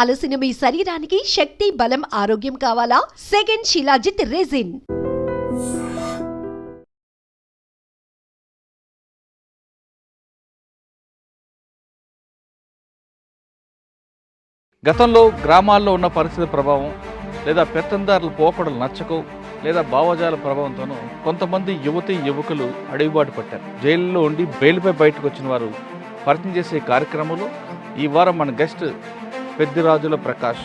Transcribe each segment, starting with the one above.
అలసిన మీ శరీరానికి శక్తి, బలం, ఆరోగ్యం కావాలా? Second shilajit resin. గతంలో గ్రామాల్లో ఉన్న పరిస్థితి ప్రభావం లేదా పెత్తందారుల పోకడలు నచ్చకో లేదా భావజాల ప్రభావంతోనూ కొంతమంది యువకులు అడవిబాటు పట్టారు. జైల్లో ఉండి బెయిల్పై బయటకు వచ్చిన వారు పరిచయం చేసే కార్యక్రమంలో ఈ వారం మన గెస్ట్ పెద్దిరాజుల ప్రకాష్.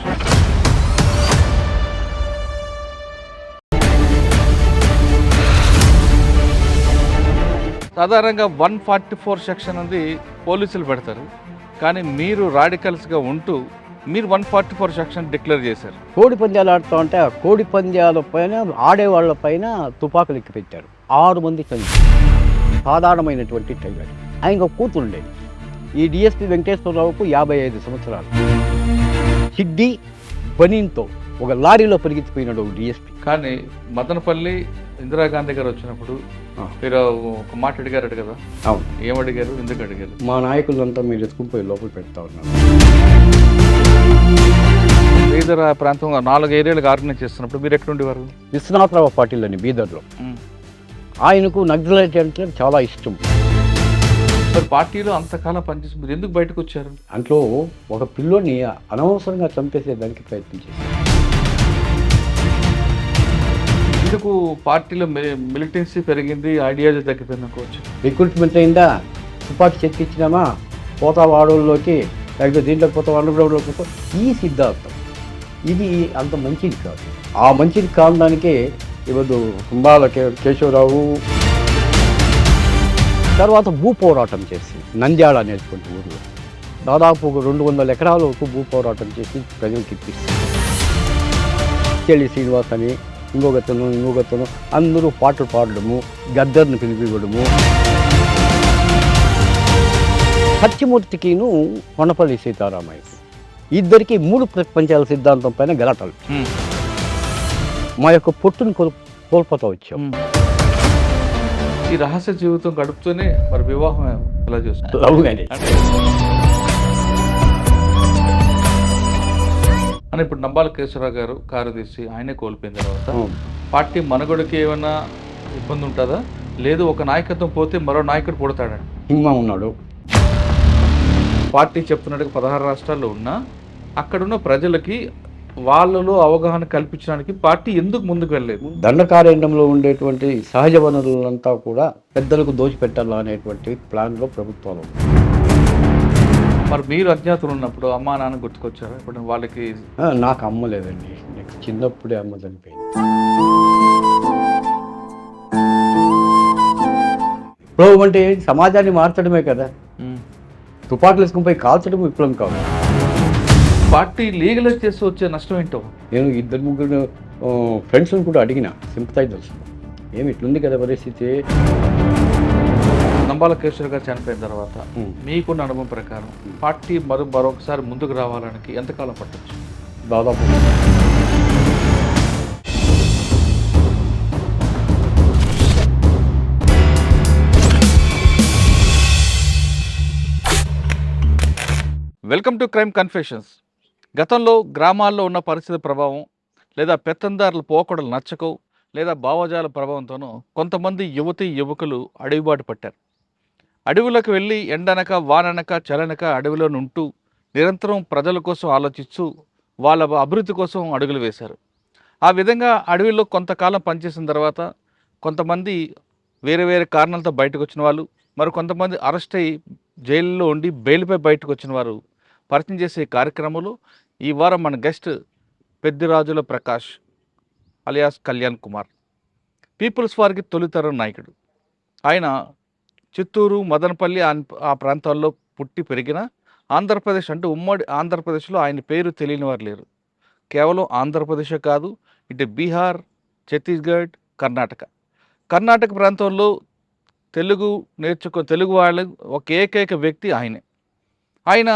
సాధారణంగా 144 సెక్షన్ అనేది పోలీసులు పెడతారు, కానీ మీరు రాడికల్స్గా ఉంటూ మీరు 144 సెక్షన్ డిక్లేర్ చేశారు. కోడి పందాలు ఆడుతూ ఉంటే ఆ కోడి పందాల పైన ఆడేవాళ్ళ పైన తుపాకులు ఎక్కి పెట్టారు. 6 మంది చనిపోయారు. సాధారణమైనటువంటి టైగర్. ఆయన ఒక కూతురు ఉండేది. ఈ డిఎస్పి వెంకటేశ్వరరావుకు 55 సంవత్సరాలు. సిడ్డి బనీన్తో ఒక లారీలో పరిగెత్తిపోయినాడు ఒక డిఎస్పి. కానీ మదనపల్లి ఇందిరాగాంధీ గారు వచ్చినప్పుడు మీరు ఒక మాట అడిగారట కదా? అవును. ఏమడిగారు, ఎందుకు అడిగారు? మా నాయకులంతా మీరు ఎత్తుకుపోయి లోపల పెడతా ఉన్నారు. బీదర్ ప్రాంతంలో 4 ఏరియాలకు ఆర్గనైజ్ చేస్తున్నప్పుడు మీరు ఎక్కడుండేవారు? విశ్వనాథరావు పాటిల్ అని బీదర్లో. ఆయనకు నక్సలైట్ అంటే చాలా ఇష్టం. మరి పార్టీలో అంతకాలం పనిచేసి మీరు ఎందుకు బయటకు వచ్చారు? అంట్లో ఒక పిల్లోని అనవసరంగా చంపేసేదానికి ప్రయత్నం చేశారు. ఎందుకు పార్టీలో మిలిటెన్సీ పెరిగింది, ఐడియాలజీ తగ్గిపోయిందనుకోవచ్చు? రిక్రూట్మెంట్ అయిందా, తుపాకీ చెక్కిచ్చినామా, పోతా వాడోళ్ళలోకి, లేకపోతే దీంట్లోకి పోతా అండర్గ్రౌండ్లోకి పోతా, ఈ సిద్ధాంతం ఇది అంత మంచిది కాదు. ఆ మంచిది కావడానికే ఇవ్వదు కుంభాల కేశవరావు. తర్వాత భూ పోరాటం చేసి నంద్యాల అనేటువంటి ఊరిలో దాదాపు 200 ఎకరాల వరకు భూ పోరాటం చేసి ప్రజలకు ఇప్పిస్తారు. చెల్లి శ్రీనివాస్ అని ఇంకొకతను అందరూ పాటలు పాడడము, గద్దర్ని పిలిపివ్వడము. సత్యమూర్తికిను కొండపల్లి సీతారామయ్య ఇద్దరికి 3 ప్రపంచాల సిద్ధాంతం పైన గలాటలు. మా యొక్క పొట్టును కోల్పోతా వచ్చాం. ఈ రహస్య జీవితం గడుపుతూనే మరి వివాహం ఎలా చేస్తారు? లవ్ కానీ అని ఇప్పుడు నంబాల కేశవరావు గారు కారు తీసి ఆయనే కోల్పోయిన తర్వాత పార్టీ మనుగడకి ఏమైనా ఇబ్బంది ఉంటుందా? లేదు ఒక నాయకత్వం పోతే మరో నాయకుడు పుడతాడండి. సింహ ఉన్నాడు. పార్టీ చెప్తున్నట్టుగా 16 రాష్ట్రాల్లో ఉన్నా అక్కడున్న ప్రజలకి వాళ్ళలో అవగాహన కల్పించడానికి పార్టీ ఎందుకు ముందుకు వెళ్ళలేదు? దండకారణ్యంలో ఉండేటువంటి సహజ వనరులంతా కూడా పెద్దలకు దోచిపెట్టాలా అనేటువంటి ప్లాన్లో ప్రభుత్వాలు. మరి మీరు అజ్ఞాతులు ఉన్నప్పుడు అమ్మా నాన్న గుర్తుకొచ్చారా? ఇప్పుడు వాళ్ళకి నాకు అమ్మ లేదండి. నాకు చిన్నప్పుడే అమ్మ చనిపోయింది. విప్లవం అంటే సమాజాన్ని మార్చడమే కదా. తుపాకులు వేసుకుని పోయి కాల్చడం విప్లవం కాదు. పార్టీ లీగలైజ్ చేసి వచ్చే నష్టం ఏంటో? నేను 2-3 ఫ్రెండ్స్ని కూడా అడిగిన, సింపథైజర్స్, ఏమి ఇట్లుంది కదా పరిస్థితి. నంబాల కేశవరావు గారు చనిపోయిన తర్వాత మీకున్న అనుభవం ప్రకారం పార్టీ మరొకసారి ముందుకు రావడానికి ఎంతకాలం పట్టచ్చు? దాదాపు వెల్కమ్ టు క్రైమ్ కన్ఫెషన్స్. గతంలో గ్రామాల్లో ఉన్న పరిస్థితి ప్రభావం లేదా పెత్తందారుల పోకడలు నచ్చకో లేదా భావజాల ప్రభావంతోనూ కొంతమంది యువకులు అడవిబాటు పట్టారు. అడవులకు వెళ్ళి ఎండనక వాననక చలనక అడవిలో ఉంటూ నిరంతరం ప్రజల కోసం ఆలోచిస్తూ వాళ్ళ అభివృద్ధి కోసం అడుగులు వేశారు. ఆ విధంగా అడవిలో కొంతకాలం పనిచేసిన తర్వాత కొంతమంది వేరే వేరే కారణాలతో బయటకు వచ్చిన వాళ్ళు, మరి కొంతమంది అరెస్ట్ అయ్యి జైల్లో ఉండి బెయిల్పై బయటకు వచ్చిన వారు పరిచయం చేసే కార్యక్రమంలో ఈ వారం మన guest Peddirajula Prakash alias Kalyan Kumar. People's వారికి తొలితరం నాయకుడు. ఆయన చిత్తూరు, మదనపల్లి ఆ ప్రాంతాల్లో పుట్టి పెరిగిన ఆంధ్రప్రదేశ్ అంటే ఉమ్మడి ఆంధ్రప్రదేశ్లో ఆయన పేరు తెలియని వారు లేరు. కేవలం ఆంధ్రప్రదేశే కాదు, ఇటు బీహార్, ఛత్తీస్గఢ్, కర్ణాటక ప్రాంతంలో తెలుగు వాళ్ళ ఒక ఏకైక వ్యక్తి ఆయనే. ఆయన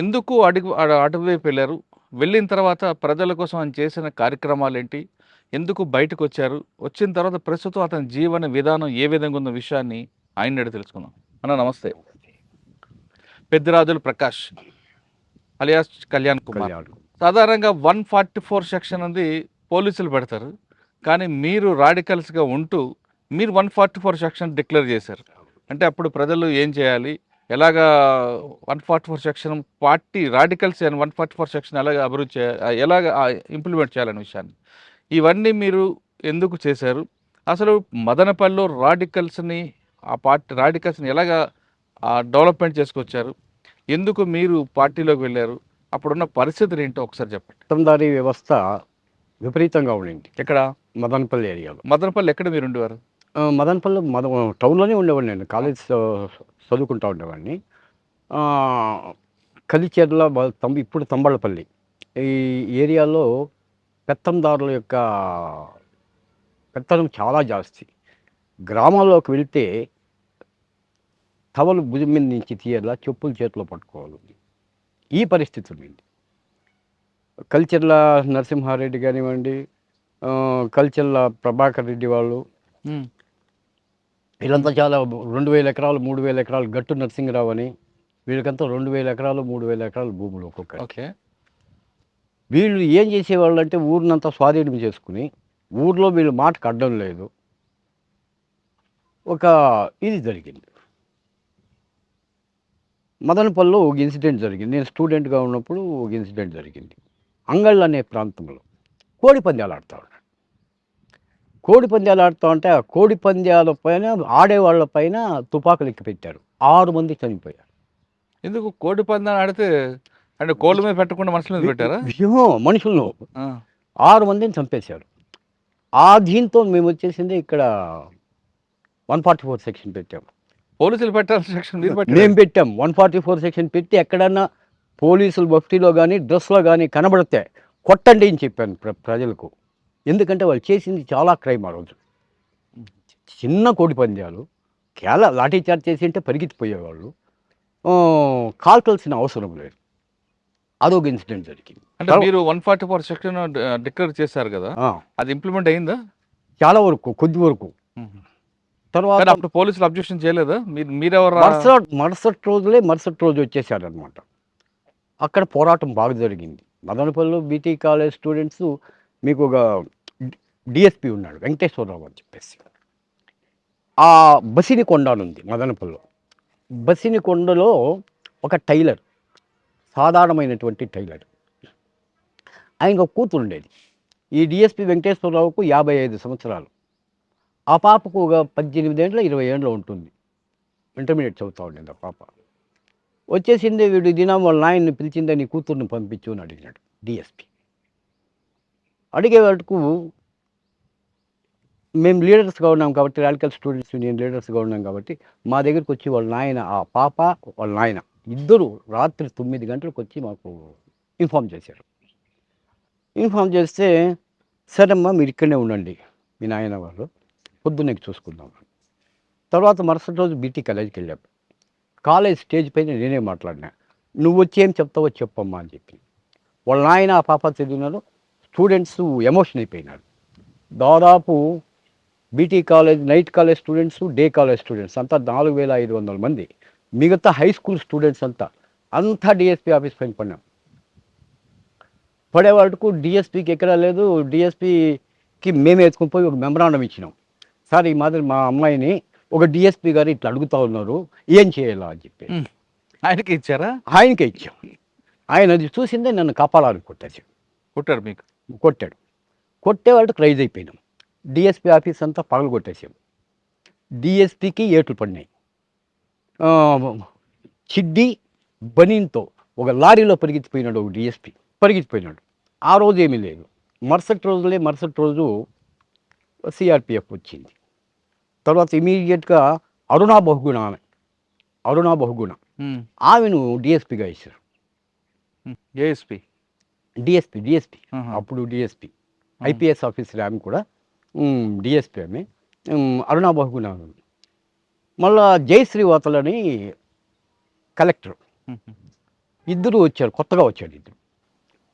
ఎందుకు అటువైపు వెళ్ళారు, వెళ్ళిన తర్వాత ప్రజల కోసం ఆయన చేసిన కార్యక్రమాలు ఏంటి, ఎందుకు బయటకు వచ్చారు, వచ్చిన తర్వాత ప్రస్తుతం అతని జీవన విధానం ఏ విధంగా ఉన్న విషయాన్ని ఆయన తెలుసుకుందాం. అన్న నమస్తే. పెద్దిరాజుల ప్రకాష్, అలియాస్ కళ్యాణ్ కుమార్. కళ్యాణ్. సాధారణంగా 144 సెక్షన్ ఉంది పోలీసులు పెడతారు, కానీ మీరు రాడికల్స్గా ఉంటూ మీరు 144 సెక్షన్ డిక్లేర్ చేశారు. అంటే అప్పుడు ప్రజలు ఏం చేయాలి, ఎలాగా 144 సెక్షన్ పార్టీ రాడికల్స్ 144 సెక్షన్ ఎలాగ అభివృద్ధి చేయాలి, ఎలాగ ఇంప్లిమెంట్ చేయాలనే విషయాన్ని ఇవన్నీ మీరు ఎందుకు చేశారు? అసలు మదనపల్లిలో రాడికల్స్ని ఆ పార్టీ రాడికల్స్ని ఎలాగా డెవలప్మెంట్ చేసుకొచ్చారు, ఎందుకు మీరు పార్టీలోకి వెళ్ళారు, అప్పుడున్న పరిస్థితులు ఏంటో ఒకసారి చెప్పండి. పెత్తందారీ వ్యవస్థ విపరీతంగా ఉండింది ఎక్కడ? మదనపల్లి ఏరియాలో. మదనపల్లి ఎక్కడ మీరు ఉండేవారు? మదనపల్లి టౌన్లోనే ఉండేవాడిని, నేను కాలేజ్ చదువుకుంటూ ఉండేవాడిని. ఆ, కలిచెర్ల ఇప్పుడు తంబళ్ళపల్లి ఈ ఏరియాలో పెత్తందారుల యొక్క పెత్తనం చాలా జాస్తి. గ్రామాల్లోకి వెళ్తే టవలు భుజం మీద నుంచి తీయాలా, చెప్పులు చేతిలో పట్టుకోవాలి, ఈ పరిస్థితి ఉంది. కలిచెర్ల నరసింహారెడ్డి కానివ్వండి, కలిచెర్ల ప్రభాకర్ రెడ్డి వాళ్ళు, వీళ్ళంతా చాలా 2000 ఎకరాలు 3000 ఎకరాలు, గట్టు నరసింహరావు అని, వీళ్ళకంతా 2000 ఎకరాలు 3000 ఎకరాలు భూములు ఒక్కొక్క. ఓకే. వీళ్ళు ఏం చేసేవాళ్ళు అంటే ఊరినంతా స్వాధీనం చేసుకుని, ఊర్లో వీళ్ళు మాటకు అడ్డం లేదు. ఒక ఇది జరిగింది మదనపల్లిలో, ఒక ఇన్సిడెంట్ జరిగింది. నేను స్టూడెంట్గా ఉన్నప్పుడు ఒక ఇన్సిడెంట్ జరిగింది. అంగళ్ళు అనే ప్రాంతంలో కోడి పందాలు ఆడుతూ ఉన్నాడు. కోడి పందాలు ఆడుతూ ఉంటే ఆ కోడి పందాల పైన ఆడేవాళ్ళ పైన తుపాకులు ఎక్కి పెట్టారు. 6 మంది చనిపోయారు. ఎందుకు కోడి పందాన్ని ఆడితే? అంటే కోళ్ళ మీద పెట్టకుండా మనుషుల మీద పెట్టారా? మనుషులను 6 మందిని చంపేశారు. ఆ దీంతో మేము వచ్చేసింది ఇక్కడ 144 సెక్షన్ పెట్టాము. పోలీసులు పెట్టాల్సిన సెక్షన్ మీరు పెట్టారు? మేము పెట్టాం 144 సెక్షన్ పెట్టి, ఎక్కడన్నా పోలీసులు భక్తిలో కానీ డ్రెస్లో కానీ కనబడితే కొట్టండి అని చెప్పాను ప్రజలకు. ఎందుకంటే వాళ్ళు చేసింది చాలా క్రైమ్. ఆ రోజు చిన్న కోడి పందాలు లాఠీ చార్జ్ చేసి ఉంటే పరిగెత్తిపోయేవాళ్ళు, కాల్చాల్సిన అవసరం లేదు. అదొక ఇన్సిడెంట్ జరిగింది. అంటే మీరు 144 సెక్షన్ డిక్లేర్ చేశారు కదా, అది ఇంప్లిమెంట్ అయిందా? చాలా వరకు, కొద్ది వరకు. తర్వాత అప్పుడు పోలీసులు అబ్జెక్షన్ చేయలేదా? మీరెవరు? మరుసటి రోజు వచ్చేసారనమాట. అక్కడ పోరాటం బాగా జరిగింది. మదనపల్లిలో బీటీ కాలేజ్ స్టూడెంట్స్, మీకు ఒక డిఎస్పి ఉన్నాడు వెంకటేశ్వరరావు అని చెప్పేసి, ఆ బసినికొండ ఉంది మదనపల్లిలో. బసినికొండలో ఒక టైలర్, సాధారణమైనటువంటి టైలర్, ఆయనకు ఒక కూతురు ఉండేది. ఈ డిఎస్పి వెంకటేశ్వరరావుకు 55 సంవత్సరాలు. ఆ పాపకు ఒక 18 ఏళ్ళ 20 ఏళ్ళ ఉంటుంది. ఇంటర్మీడియట్ చదువుతూ ఉండేది ఆ పాప. వచ్చేసింది, వీడు దినం వాళ్ళ నాయన్ని పిలిచిందే నీ కూతుర్ని పంపించు అని అడిగినాడు డిఎస్పి. అడిగే వాటికు మేము లీడర్స్గా ఉన్నాం కాబట్టి, రాడికల్ స్టూడెంట్స్ యూనియన్ లీడర్స్గా ఉన్నాం కాబట్టి, మా దగ్గరికి వచ్చి వాళ్ళ నాయన, ఆ పాప వాళ్ళ నాయన ఇద్దరు రాత్రి 9 గంటలకు వచ్చి మాకు ఇన్ఫామ్ చేశారు. ఇన్ఫామ్ చేస్తే, సరేమ్మా మీరు ఇక్కడనే ఉండండి, మీ నాయన వాళ్ళు పొద్దున్నే చూసుకుందాం. తర్వాత మరుసటి రోజు బీటీ కాలేజీకి వెళ్ళాం. కాలేజ్ స్టేజ్ పైన నేనే మాట్లాడినా, నువ్వు వచ్చి ఏం చెప్తావో చెప్పమ్మా అని చెప్పి. వాళ్ళ నాయన ఆ పాప చదివినారు. స్టూడెంట్స్ ఎమోషన్ అయిపోయినారు. దాదాపు BT college, night college students, day college students అంతా 4500 మంది, మిగతా హై స్కూల్ స్టూడెంట్స్ అంతా డిఎస్పీ ఆఫీస్ పైన పడినాం. పడేవాళ్ళకు డిఎస్పీకి ఎక్కడా లేదు. డిఎస్పీకి మేమే ఎత్తుకుని పోయి ఒక మెమరాండం ఇచ్చినాం. సార్, ఈ మాదిరి మా అమ్మాయిని ఒక డిఎస్పీ గారు ఇట్లా అడుగుతూ ఉన్నారు, ఏం చేయాలా అని చెప్పి. ఆయనకి ఇచ్చారా? ఆయనకే ఇచ్చాం. ఆయన అది చూసిందే నన్ను కాపాడాలని కొట్టాడు. మీకు కొట్టాడు. కొట్టే వాళ్ళకి రైజ్ అయిపోయినాం. డిఎస్పీ ఆఫీస్ అంతా పగలు కొట్టేసాం. డిఎస్పీకి ఏట్లు పడినాయి. చిడ్డి బనీన్తో ఒక లారీలో పరిగెత్తిపోయినాడు ఒక డిఎస్పీ, పరిగెత్తిపోయినాడు. ఆ రోజు ఏమీ లేదు. మరుసటి రోజు సిఆర్పిఎఫ్ వచ్చింది. తర్వాత ఇమీడియట్గా అరుణా బహుగుణ ఆమెను డిఎస్పీగా ఇచ్చారు. డిఎస్పీ అప్పుడు డిఎస్పీ, ఐపీఎస్ ఆఫీసర్ ఆమె కూడా డిఎస్పీ. ఆమె అరుణా బహుగుణ. మళ్ళా జయశ్రీవాతలని కలెక్టర్, ఇద్దరు వచ్చారు. కొత్తగా వచ్చాడు ఇద్దరు.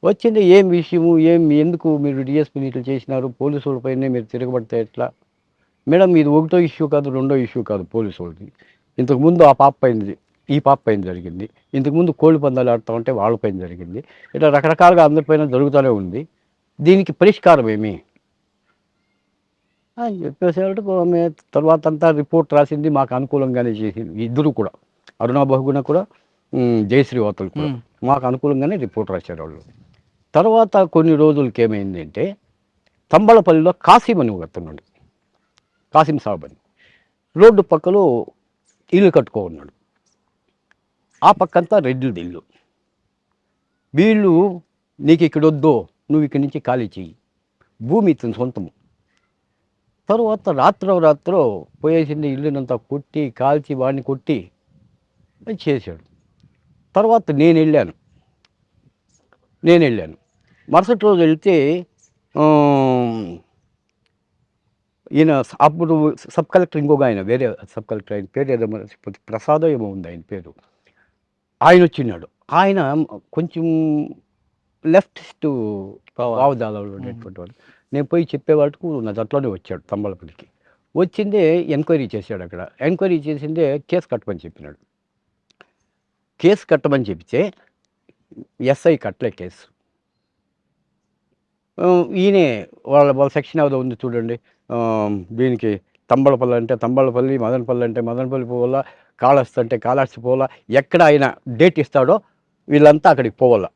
వచ్చింది, ఏం విషయము, ఎందుకు మీరు డిఎస్పీని ఇట్లా చేసినారు, పోలీసు వాళ్ళపైనే మీరు తిరగబడితే ఎట్లా? మేడం, ఇది ఒకటో ఇష్యూ కాదు, రెండో ఇష్యూ కాదు పోలీసు వాళ్ళది. ఇంతకుముందు ఆ పాప పైన ఈ పాప పైన జరిగింది, ఇంతకుముందు కోళ్ళ పందాలు ఆడుతూ ఉంటే వాళ్ళ పైన జరిగింది, ఇట్లా రకరకాలుగా అందరిపైన జరుగుతూనే ఉంది. దీనికి పరిష్కారం ఏమి అని చెప్పేసేటప్పుడు ఆమె తర్వాత అంతా రిపోర్ట్ రాసింది, మాకు అనుకూలంగానే చేసింది. ఇద్దరు కూడా అరుణా బహుగుణ కూడా జయశ్రీ వార్తలు కూడా మాకు అనుకూలంగానే రిపోర్ట్ రాశారు వాళ్ళు. తర్వాత కొన్ని రోజులకి ఏమైంది అంటే తంబళపల్లిలో కాసిం అని ఒకతున్నాడు, కాసిం సాబ్ అని, రోడ్డు పక్కలో ఇల్లు కట్టుకో ఉన్నాడు. ఆ పక్కంతా రెడ్డిది ఇల్లు. వీళ్ళు నీకు ఇక్కడ వద్దో, నువ్వు ఇక్కడి నుంచి ఖాళీ చెయ్యి, భూమి ఇతని సొంతము. తరువాత రాత్రో పోయేసింది, ఇల్లునంతా కొట్టి కాల్చి వాడిని కొట్టి అది చేశాడు. తర్వాత నేను వెళ్ళాను. మరుసటి రోజు వెళ్తే ఈయన అప్పుడు సబ్ కలెక్టర్ ఇంకొక ఆయన, వేరే సబ్ కలెక్టర్, ఆయన పేరు ఏదో ప్రసాద్ ఏమో ఉంది ఆయన పేరు, ఆయన వచ్చినాడు. ఆయన కొంచెం లెఫ్టిస్ట్ భావజాలంలో ఉండేటువంటి వాడు. నేను పోయి చెప్పేవాళ్ళకు నా జట్లోనే వచ్చాడు తంబళపల్లికి. వచ్చిందే ఎంక్వైరీ చేశాడు. అక్కడ ఎంక్వైరీ చేసిందే కేసు కట్టమని చెప్పినాడు. కేసు కట్టమని చెప్తే ఎస్ఐ కట్టలే కేసు. ఈయనే వాళ్ళ సెక్షన్ ఏదో ఉంది చూడండి, దీనికి తంబళపల్లి అంటే తంబళపల్లి, మదనపల్లి అంటే మదనపల్లి పోవాలా, కాళహస్తి అంటే కాళహస్తి పోవాలా, ఎక్కడ ఆయన డేట్ ఇస్తాడో వీళ్ళంతా అక్కడికి పోవాలా.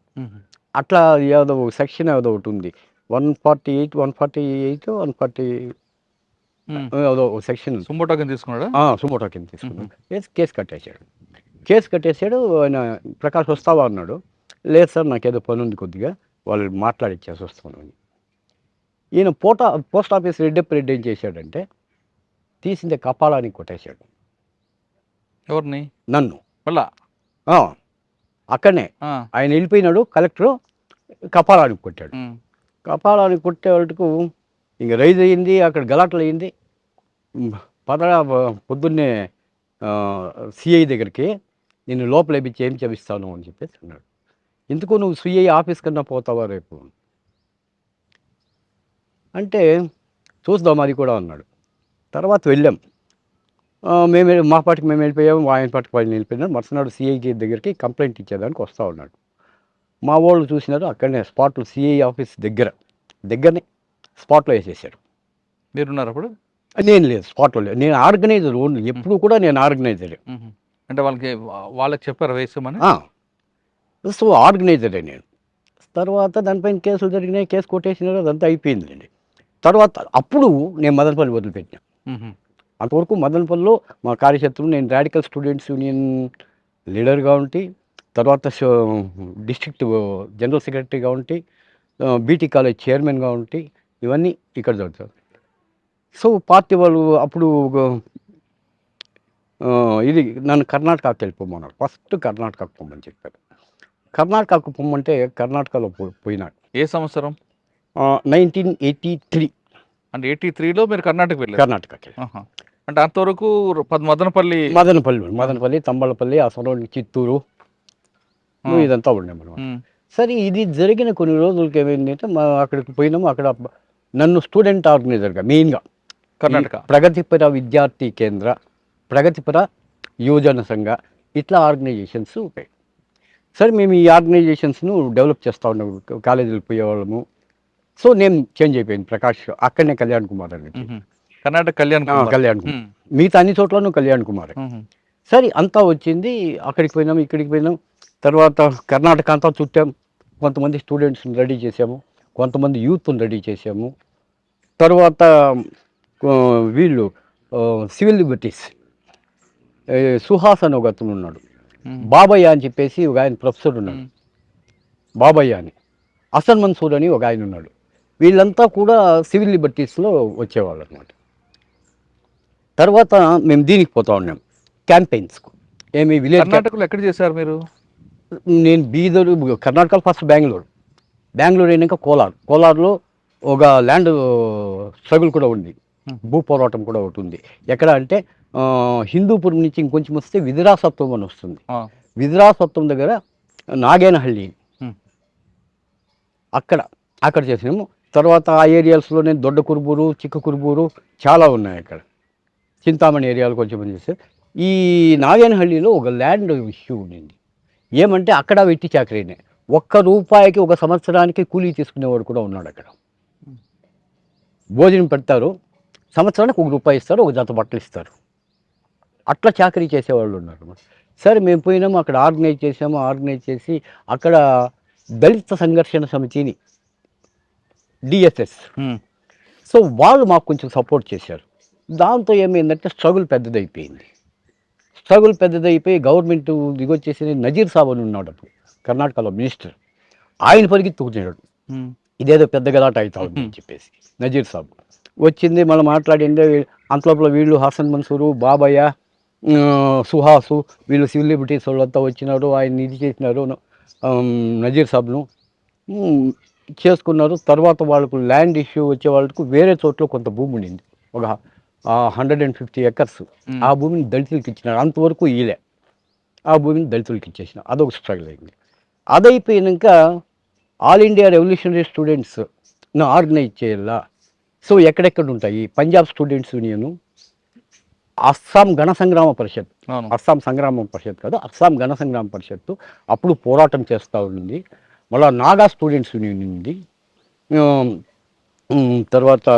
అట్లా ఏదో సెక్షన్ ఏదో ఒకటి ఉంది, 148 140 ఏదో సెక్షన్. సుమోటో కింద తీసుకున్నాడు. సుమోటో కింద తీసుకున్నాడు. కేసు కట్టేశాడు. ఆయన ప్రకాష్ వస్తావా అన్నాడు. లేదు సార్, నాకేదో పని ఉంది కొద్దిగా, వాళ్ళు మాట్లాడిచ్చేసి వస్తాను అని. ఈయన పోస్ట్ ఆఫీస్ రెడ్డి ఏం చేశాడంటే తీసిందే కపాలానికి కొట్టేశాడు. ఎవరిని? నన్ను. మళ్ళా అక్కడనే ఆయన వెళ్ళిపోయినాడు, కలెక్టరు కపాలానికి కొట్టాడు. కపాలానికి కొట్టే వాళ్ళకు ఇంక రైజ్ అయ్యింది, అక్కడ గలాటలు అయ్యింది. పొద్దున్నే సిఐ దగ్గరికి నేను లోపల వేపించి ఏం చేపిస్తాను అని చెప్పేసి అన్నాడు. ఎందుకు నువ్వు సిఐ ఆఫీస్ కన్నా పోతావా రేపు అంటే, చూద్దాం అది కూడా అన్నాడు. తర్వాత వెళ్ళాం. మా పాటికి మేము వెళ్ళిపోయాము, ఆయన పాటికి వాళ్ళు వెళ్ళిపోయినాడు. మరుసనాడు సిఐకి దగ్గరికి కంప్లైంట్ ఇచ్చేదానికి వస్తూ ఉన్నాడు. మా వాళ్ళు చూసినారు, అక్కడనే స్పాట్లో సిఐ ఆఫీస్ దగ్గరనే స్పాట్లో వేసేసారు. మీరున్నారు అప్పుడు? నేను లేదు, స్పాట్లో లేదు. నేను ఆర్గనైజర్ ఓన్లీ, ఎప్పుడు కూడా నేను ఆర్గనైజరే. అంటే వాళ్ళకి చెప్పారు వేసామని? సో ఆర్గనైజరే నేను. తర్వాత దానిపైన కేసులు జరిగినాయి, కేసు కొట్టేసినారు, అదంతా అయిపోయిందండి. తర్వాత అప్పుడు నేను మదనపల్లి వదిలిపెట్టినా. అంతవరకు మదనపల్లిలో మా కార్యక్షేత్రంలో నేను రాడికల్ స్టూడెంట్స్ యూనియన్ లీడర్గా ఉండి, తర్వాత డిస్ట్రిక్ట్ జనరల్ సెక్రటరీగా ఉండి, బీటీ కాలేజ్ చైర్మన్గా ఉండి, ఇవన్నీ ఇక్కడ జరుగుతాయి. సో పార్టీ వాళ్ళు అప్పుడు ఇది నన్ను కర్ణాటకకి వెళ్ళిపోమన్నారు. ఫస్ట్ కర్ణాటకకు పొమ్మని చెప్పారు. కర్ణాటకకు పొమ్మంటే కర్ణాటకలో పోయినాడు. ఏ సంవత్సరం? 1983. అంటే 83లో మీరు కర్ణాటక వెళ్ళారు? కర్ణాటకకి. అంటే అంతవరకు మదనపల్లి, తంబళపల్లి, అసలు చిత్తూరు ఇదంతా ఉన్నాం అనమాట. సరే, ఇది జరిగిన కొన్ని రోజులకి ఏమైందంటే అక్కడికి పోయినాము. అక్కడ నన్ను స్టూడెంట్ ఆర్గనైజర్గా మెయిన్గా కర్ణాటక ప్రగతిపర విద్యార్థి కేంద్ర, ప్రగతిపర యువజన సంఘ, ఇట్లా ఆర్గనైజేషన్స్ ఉంటాయి. సరే, మేము ఈ ఆర్గనైజేషన్స్ను డెవలప్ చేస్తూ ఉన్నాము, కాలేజీలకు పోయేవాళ్ళము. సో నేను చేంజ్ అయిపోయింది. ప్రకాష్ అక్కడనే కళ్యాణ్ కుమార్ అనేది, కర్ణాటక కళ్యాణ్ కుమార్. మిగతా అన్ని చోట్లను కళ్యాణ్ కుమార్. సరే, అంతా వచ్చింది. అక్కడికి పోయినాము, ఇక్కడికి పోయినాం. తర్వాత కర్ణాటక అంతా చుట్టాం. కొంతమంది స్టూడెంట్స్ని రెడీ చేసాము, కొంతమంది యూత్ని రెడీ చేసాము. తర్వాత వీళ్ళు సివిల్ లిబర్టీస్, సుహాస్ అని ఒక అతను ఉన్నాడు, బాబయ్య అని చెప్పేసి ఒక ఆయన ప్రొఫెసర్ ఉన్నాడు, బాబయ్య అని, అసన్ మన్సూర్ అని ఒక ఆయన ఉన్నాడు. వీళ్ళంతా కూడా సివిల్ లిబర్టీస్లో వచ్చేవాళ్ళు అనమాట. తర్వాత మేము దీనికి పోతా ఉన్నాం, క్యాంపెయిన్స్కు. ఏమి విలేజ్ కర్ణాటకలో ఎక్కడ చేశారు మీరు? నేను బీదర్, కర్ణాటకలో ఫస్ట్ బెంగళూరు అయినాక కోలార్లో ఒక ల్యాండ్ స్ట్రగుల్ కూడా ఉంది, భూ పోరాటం కూడా ఒకటి ఉంది. ఎక్కడ అంటే హిందూపురం నుంచి ఇంకొంచెం వస్తే విధిరాసత్వం అని వస్తుంది. విధిరాసత్వం దగ్గర నాగేనహళ్ళి, అక్కడ చేసినాము. తర్వాత ఆ ఏరియాస్లోనే దొడ్డ కురుబూరు, చిక్క కురుబూరు చాలా ఉన్నాయి. అక్కడ చింతామణి ఏరియాలు కొంచెం చేస్తే ఈ నాగేనహళ్ళిలో ఒక ల్యాండ్ ఇష్యూ ఉండింది. ఏమంటే అక్కడ వెట్టి చాకరీనే, ₹1 ఒక సంవత్సరానికి కూలీ తీసుకునేవాడు కూడా ఉన్నాడు అక్కడ. భోజనం పెడతారు, సంవత్సరానికి ₹1 ఇస్తారు, ఒక జత బట్టలు ఇస్తారు. అట్లా చాకరీ చేసేవాళ్ళు ఉన్నారు. సరే మేము పోయినాము, అక్కడ ఆర్గనైజ్ చేసాము. ఆర్గనైజ్ చేసి అక్కడ దళిత సంఘర్షణ సమితిని, డిఎస్ఎస్, సో వాళ్ళు మాకు కొంచెం సపోర్ట్ చేశారు. దాంతో ఏమైందంటే స్ట్రగుల్ పెద్దదైపోయి గవర్నమెంట్ దిగొచ్చేసి నజీర్ సాబ్ అని ఉన్నాడు అప్పుడు కర్ణాటకలో మినిస్టర్. ఆయన పరిగెత్తుకున్నాడు, ఇదేదో పెద్ద గలాట అవుతా ఉంది అని చెప్పేసి. నజీర్ సాబ్ వచ్చింది, మనం మాట్లాడిందే. అంతలోపల వీళ్ళు హసన్ మన్సూరు, బాబయ్య, సుహాసు, వీళ్ళు సివిల్ లిబర్టీస్ వాళ్ళంతా వచ్చినారు. ఆయన ఇది చేసినారు, నజీర్ సాబ్ను చేసుకున్నారు. తర్వాత వాళ్ళకు ల్యాండ్ ఇష్యూ వచ్చే వాళ్ళకు వేరే చోట్ల కొంత భూమి ఉండింది, ఒక 150 acres. ఆ భూమిని దళితులకి ఇచ్చినారు. అంతవరకు ఈలే, ఆ భూమిని దళితులకి ఇచ్చేసిన. అదొక స్ట్రగుల్ అయింది. అదైపోయినాక all India revolutionary students organize చేయాలా. సో ఎక్కడెక్కడ ఉంటాయి, పంజాబ్ స్టూడెంట్స్ యూనియను, అస్సాం గణ సంగ్రామ పరిషత్, అస్సాం సంగ్రామ పరిషత్ కాదు, అస్సాం గణ సంగ్రామ పరిషత్తు అప్పుడు పోరాటం చేస్తూ ఉంది. మళ్ళీ నాగా స్టూడెంట్స్ యూనియన్ ఉంది. తర్వాత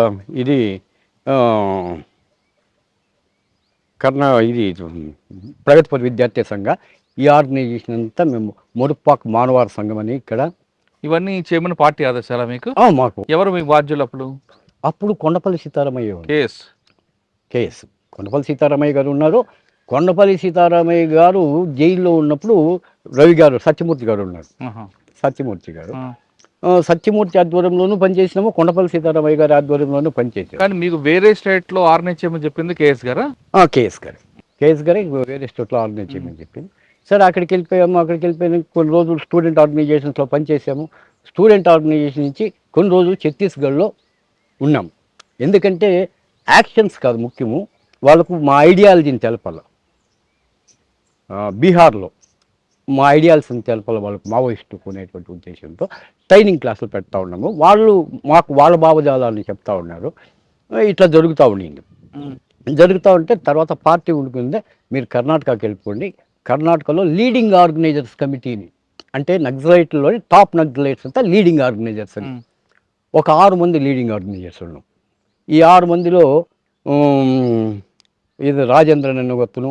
ఇది ఇది ప్రగతిపర విద్యార్థి సంఘ, ఈ ఆర్గనైజేషన్ అంతా మేము మురుపాక్ మానవార సంఘం అని ఇక్కడ. ఇవన్నీ చేయమని పార్టీ ఆదేశాలా మీకు? మాకు. ఎవరు మీ బాధ్యులు అప్పుడు? కొండపల్లి సీతారామయ్య కేఎస్ కొండపల్లి సీతారామయ్య గారు ఉన్నారు. కొండపల్లి సీతారామయ్య గారు జైల్లో ఉన్నప్పుడు రవి గారు, సత్యమూర్తి గారు ఉన్నారు. సత్యమూర్తి ఆధ్వర్యంలోనూ పనిచేసినాము, కొండపల్లి సీతారామయ్య గారి ఆధ్వర్యంలోనూ పనిచేసాము. కానీ మీకు వేరే స్టేట్లో ఆర్గనైజ్ చేయమని చెప్పింది కేఎస్ గారా? కేఎస్ గారే వేరే స్టేట్లో ఆర్గనైజ్ చేయమని చెప్పింది. సరే అక్కడికి వెళ్ళిపోయాము. అక్కడికి కొన్ని రోజులు స్టూడెంట్ ఆర్గనైజేషన్స్లో పనిచేసాము. స్టూడెంట్ ఆర్గనైజేషన్ నుంచి కొన్ని రోజులు ఛత్తీస్గఢ్లో ఉన్నాము. ఎందుకంటే యాక్షన్స్ కాదు ముఖ్యము, వాళ్ళకు మా ఐడియాలజీని తెలపాలి. బీహార్లో మా ఐడియాలజీని తెలపాలి వాళ్ళకు, మావోయిస్టు కొనేటువంటి ఉద్దేశంతో ట్రైనింగ్ క్లాసులు పెడతా ఉన్నాము. వాళ్ళు మాకు వాళ్ళ భావజాలాన్ని చెప్తా ఉన్నారు. ఇట్లా జరుగుతూ ఉండింది. జరుగుతూ ఉంటే తర్వాత పార్టీ ఉండుకుందే, మీరు కర్ణాటకకి వెళ్ళిపోండి, కర్ణాటకలో లీడింగ్ ఆర్గనైజర్స్ కమిటీని, అంటే నక్సలైట్లోని టాప్ నక్సలైట్స్ అంతా లీడింగ్ ఆర్గనైజర్స్ అని ఒక 6 మంది లీడింగ్ ఆర్గనైజర్స్ ఉన్నాం. ఈ 6 మందిలో ఇది రాజేంద్రన్ అన్న గొత్తును,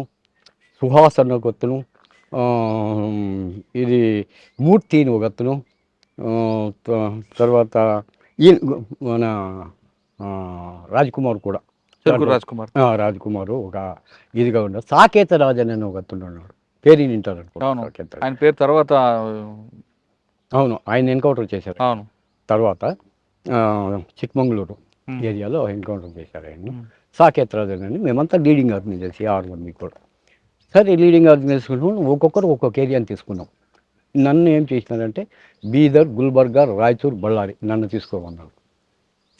సుహాస్ అన్న గొత్తును, ఇది మూర్తి అని ఒక అతను, తర్వాత మన రాజ్కుమార్ కూడా, రాజ్కుమారు ఒక ఇదిగా ఉన్నాడు. సాకేత రాజన్ అని ఒక అతను ఉన్నాడు, పేరు వింటారు ఆయన పేరు తర్వాత. అవును, ఆయన ఎన్కౌంటర్ చేశారు. తర్వాత చిక్మంగళూరు ఏరియాలో ఎన్కౌంటర్ చేశారు ఆయన. సాకేత రాజన్ అని. మేమంతా లీడింగ్ ఆర్గనైజేషన్ 6 మంది కూడా. సరే లీడింగ్ ఆర్గనైజేషన్ ఒక్కొక్కరు ఒక్కొక్క ఏరియాని తీసుకున్నాం. నన్ను ఏం చేసినారంటే బీదర్, గుల్బర్గా, రాయచూర్, బళ్ళారి నన్ను తీసుకోమన్నారు.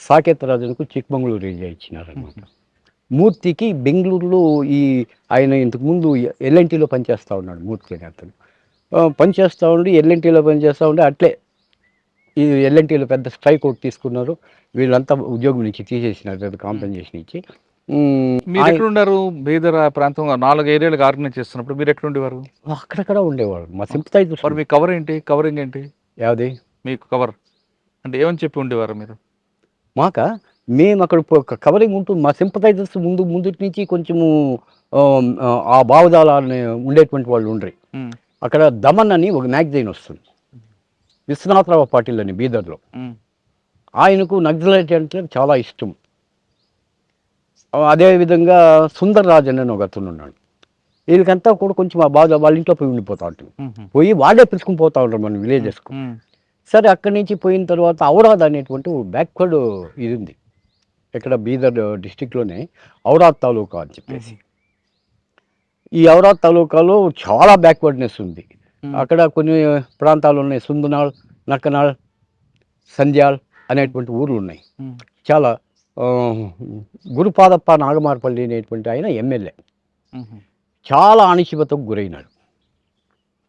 సాకేత రాజన్కు చిక్మంగళూరు ఏరియా ఇచ్చినారనమాట. మూర్తికి బెంగళూరులో ఆయన ఇంతకుముందు ఎల్ఎన్టీలో పనిచేస్తూ ఉన్నాడు. మూర్తి అని అతను పనిచేస్తూ ఉండి ఎల్ఎన్టీలో పనిచేస్తూ ఉండి అట్లే ఈ ఎల్ఎన్టీలో పెద్ద స్ట్రైక్ అవుట్ తీసుకున్నారు. వీళ్ళంతా ఉద్యోగం నుంచి తీసేసినారు, పెద్ద కాంపెన్సేషన్ ఇచ్చి. మీరు ఎక్కడున్నారు? బీదర్ ప్రాంతంలో 4 ఏరియాలకు ఆర్గనైజ్ చేస్తున్నప్పుడు మీరు ఎక్కడ ఉండేవారు? అక్కడక్కడ ఉండేవారు. మా సింపథైజర్స్. మీ కవర్ ఏంటి? కవరింగ్ ఏంటి? యావది మీకు కవర్ అంటే ఏమని చెప్పి ఉండేవారు మీరు? మేము అక్కడ కవరింగ్ ఉంటుంది. మా సింపథైజర్స్ ముందుటి నుంచి కొంచెము ఆ భావజాలాన్ని ఉండేటువంటి వాళ్ళు ఉండ్రి. అక్కడ దమన్ అని ఒక మ్యాగజైన్ వస్తుంది, విశ్వనాథరావు పాటిల్ అని బీదర్లో. ఆయనకు నక్సలైట్ అంటే చాలా ఇష్టం. అదేవిధంగా సుందర్ రాజన్ అని ఒక అతను ఉన్నాడు. వీళ్ళకంతా కూడా కొంచెం ఆ బాధ వాళ్ళ ఇంట్లో పోయి ఉండిపోతూ ఉంటాం. పోయి వాళ్ళే పిలుచుకుని పోతూ ఉంటారు మన విలేజెస్కు. సరే అక్కడి నుంచి పోయిన తర్వాత ఔరాద్ అనేటువంటి బ్యాక్వర్డ్ ఇది ఉంది ఇక్కడ బీదర్ డిస్టిక్లోనే, ఔరాద్ తాలూకా అని చెప్పేసి. ఈ ఔరాద్ తాలూకాలో చాలా బ్యాక్వర్డ్నెస్ ఉంది. అక్కడ కొన్ని ప్రాంతాలు ఉన్నాయి, సుందునాళ్, నక్కనాళ్, సంధ్యాల్ అనేటువంటి ఊర్లు ఉన్నాయి. చాలా గురుపాదప్ప నాగమార్పల్లి అనేటువంటి ఆయన ఎమ్మెల్యే చాలా అణిచివేతకు గురైనాడు.